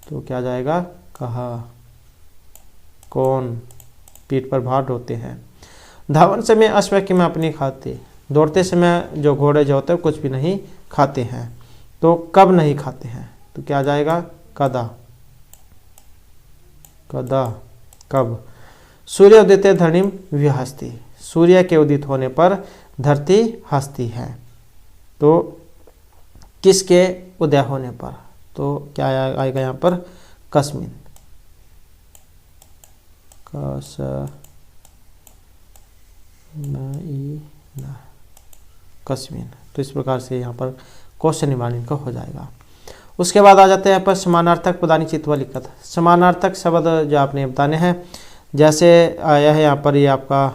S1: तो क्या जाएगा कहा, कौन पीठ पर भार ढोते हैं। धावन समय अश्व की माप नहीं खाते, दौड़ते समय जो घोड़े जो होते हैं कुछ भी नहीं खाते हैं। तो कब नहीं खाते हैं, तो क्या जाएगा कदा, कदा कब। सूर्य उदित धरणिम विहस्ती, सूर्य के उदित होने पर धरती हंसती है। तो किसके उदय होने पर, तो क्या आएगा यहाँ पर, कस्मिन, कस्मिन। तो इस प्रकार से यहाँ पर क्वेश्चन निवारण का हो जाएगा। उसके बाद आ जाते हैं यहाँ पर समानार्थक पदानी चित्वा लिखत। समानार्थक शब्द जो आपने बताने हैं, जैसे आया है यहाँ पर ये आपका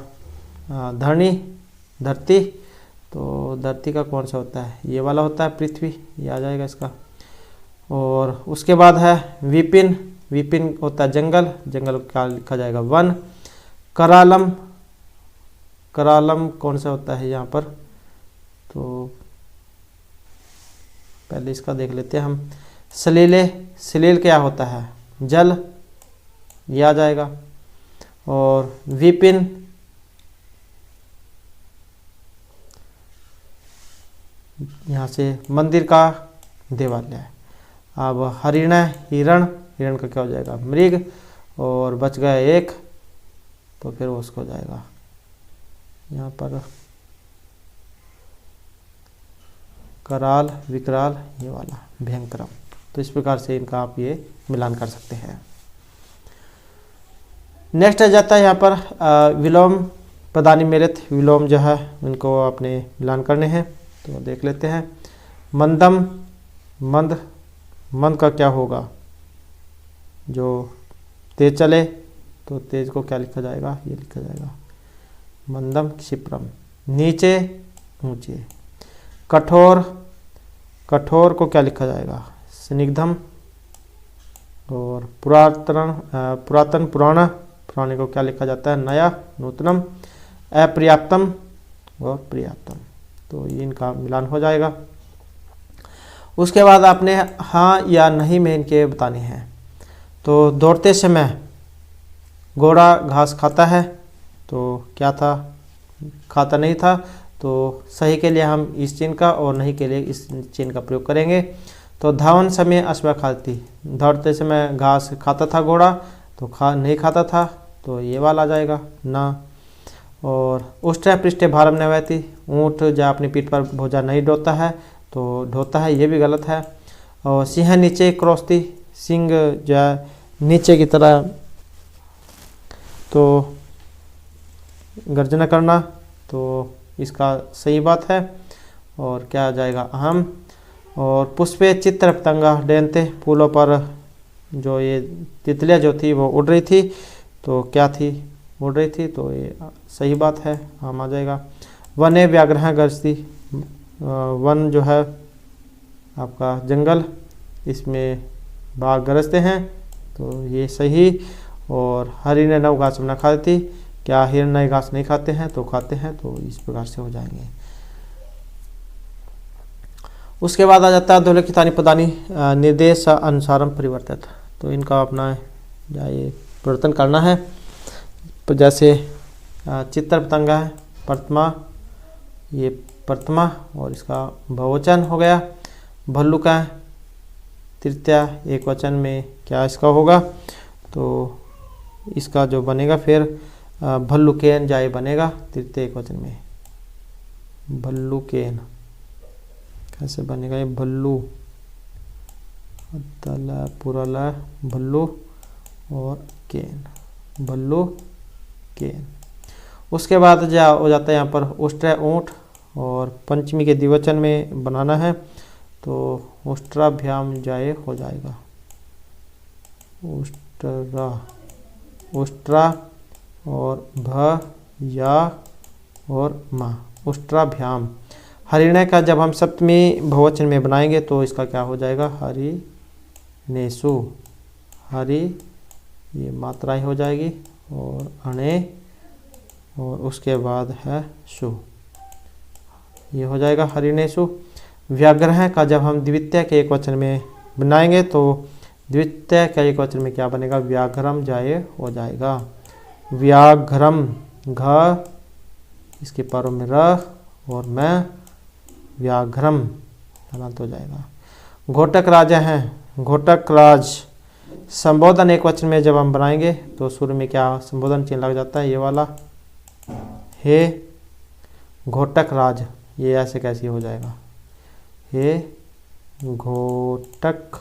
S1: धरणी, धरती, तो धरती का कौन सा होता है, ये वाला होता है पृथ्वी, ये आ जाएगा इसका। और उसके बाद है विपिन, विपिन होता है जंगल, जंगल का लिखा जाएगा वन। करालम, करालम कौन सा होता है यहाँ पर, तो पहले इसका देख लेते हैं हम। सलीले, सलील क्या होता है, जल, ये आ जाएगा। और विपिन, यहाँ से मंदिर का देवालय। अब हरिण, हिरण, हिरण का क्या हो जाएगा, मृग, और बच गया एक, तो फिर उसको हो जाएगा यहाँ पर कराल, विकराल, ये वाला भयंकरम। तो इस प्रकार से इनका आप ये मिलान कर सकते हैं। नेक्स्ट आ जाता है यहाँ पर विलोम पदानी मेलित, विलोम जो है इनको आपने मिलान करने हैं, तो देख लेते हैं। मंदम, मंद, मंद का क्या होगा, जो तेज चले, तो तेज को क्या लिखा जाएगा, ये लिखा जाएगा मंदम क्षिप्रम। नीचे, ऊंचे। कठोर, कठोर को क्या लिखा जाएगा, स्निग्धम। और पुरातन, पुरातन, पुराना, पुराने को क्या लिखा जाता है, नया, नूतनम। अपर्याप्तम और पर्याप्तम, तो ये इनका मिलान हो जाएगा। उसके बाद आपने हाँ या नहीं में इनके बताने हैं। तो दौड़ते समय घोड़ा घास खाता है, तो क्या था, खाता नहीं था, तो सही के लिए हम इस चिन्ह का और नहीं के लिए इस चिन्ह का प्रयोग करेंगे। तो धावन समय अश्व खाती, दौड़ते समय घास खाता था घोड़ा, तो नहीं खाता था, तो ये वाला आ जाएगा ना। और उष्ट पृष्ठ भारम न वहती, ऊँट जो अपनी पीठ पर भोजा नहीं ढोता है, तो ढोता है, ये भी गलत है। और सिंह नीचे क्रोसती, सिंह जो नीचे की तरह तो गर्जना करना, तो इसका सही बात है। और क्या आ जाएगा, अहम। और पुष्पे चित्र पतंगा डैनते, फूलों पर जो ये तितलियाँ जो थी वो उड़ रही थी, तो क्या थी, उड़ रही थी, तो ये सही बात है, आम आ जाएगा। वने व्याघ्र गरजती, वन जो है आपका जंगल, इसमें बाघ गरजते हैं, तो ये सही। और हरिण नव घास न खाती, क्या हिरण नए घास नहीं खाते हैं, तो खाते हैं, तो इस प्रकार से हो जाएंगे। उसके बाद आ जाता है अधोलिखितानि पदानि निर्देश अनुसारम परिवर्तित, तो इनका अपना ये परिवर्तन करना है। जैसे चित्र पतंगा है, प्रथमा, ये प्रथमा, और इसका बहुवचन हो गया। भल्लू का है, तृतीया, एक वचन में क्या इसका होगा, तो इसका जो बनेगा फिर भल्लुकेन जाए बनेगा तृतीय एक वचन में, भल्लुकेन कैसे बनेगा, ये भल्लू, तला पुरला, भल्लू और केन, भल्लू केन। उसके बाद जा हो जाता है यहाँ पर उष्ट्रा ऊँट, और पंचमी के द्विवचन में बनाना है, तो उष्ट्राभ्याम जाए हो जाएगा, उष्ट्रा, उष्ट्रा और भ या और मा, उष्ट्राभ्याम। हरिणय का जब हम सप्तमी बहुवचन में बनाएंगे तो इसका क्या हो जाएगा, हरिनेषु, हरि ये मात्राएं हो जाएगी, और अणे, और उसके बाद है सु, ये हो जाएगा हरिनेषु। व्याघ्र का जब हम द्वितीय के एक वचन में बनाएंगे तो द्वितीय के एक वचन में क्या बनेगा, व्याघ्रम जाए हो जाएगा, व्याघ्रम, घ इसके पैरों में र और मैं, व्याघ्रम हलंत हो जाएगा। घोटक राजा हैं, घोटक राज, संबोधन एक वचन में जब हम बनाएंगे तो शुरू में क्या संबोधन चिन्ह लग जाता है, ये वाला हे। घोटक राज, ये ऐसे कैसे हो जाएगा, हे घोटक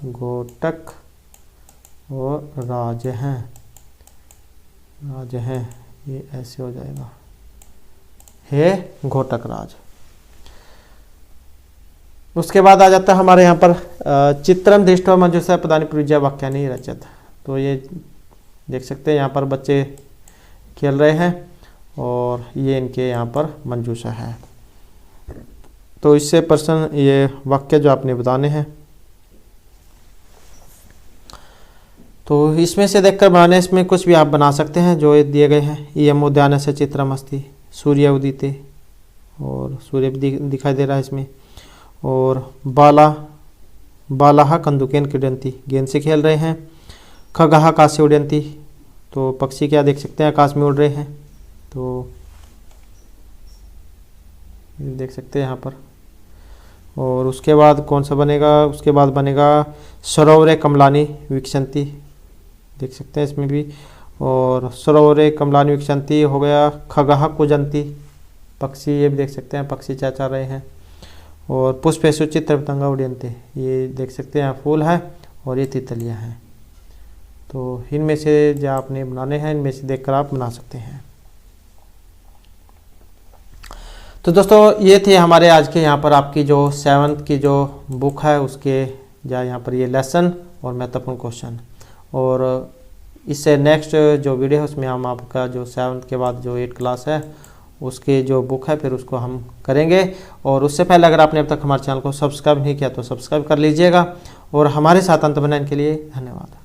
S1: घोटक और राज हैं, ये ऐसे हो जाएगा, हे घोटक राज। उसके बाद आ जाता है हमारे यहाँ पर चित्रम दृष्टवा मंजूषा पदानि प्रयुज्य वाक्यानि रचत। तो ये देख सकते हैं यहाँ पर बच्चे खेल रहे हैं और ये इनके यहाँ पर मंजूषा है। तो इससे प्रश्न, ये वाक्य जो आपने बताने हैं, तो इसमें से देखकर बनाने, इसमें कुछ भी आप बना सकते हैं जो ये दिए गए हैं। इयम् उद्यानस्य चित्रम अस्ति, सूर्य उदिते, और सूर्य भी दिखाई दे रहा है इसमें। और बालाः कन्दुकेन क्रीडन्ति, गेंद से खेल रहे हैं। खगाः आकाशे उडन्ति, तो पक्षी क्या देख सकते हैं, आकाश में उड़ रहे हैं। तो देख सकते हैं यहाँ पर। और उसके बाद कौन सा बनेगा, उसके बाद बनेगा सरोवरे कमलानि वीक्षन्ति, देख सकते हैं इसमें भी। और सरोवरे कमलानि वीक्षन्ति हो गया। खगाः कूजन्ति, पक्षी, ये भी देख सकते हैं पक्षी चहचहा रहे हैं। और पुष्पेषु चित्रपतंगा उड्यन्ते, ये देख सकते हैं फूल है और ये तितलियाँ हैं। तो इनमें से जो आपने बनाने हैं, इनमें से देखकर आप बना सकते हैं। तो दोस्तों ये थे हमारे आज के यहाँ पर आपकी जो 7th की जो बुक है उसके यहाँ पर ये लेसन और महत्वपूर्ण क्वेश्चन। और इससे नेक्स्ट जो वीडियो है उसमें हम आपका जो 7th के बाद जो 8th क्लास है उसके जो बुक है फिर उसको हम करेंगे। और उससे पहले अगर आपने अब तक हमारे चैनल को सब्सक्राइब नहीं किया तो सब्सक्राइब कर लीजिएगा। और हमारे साथ अंत बनाने के लिए धन्यवाद।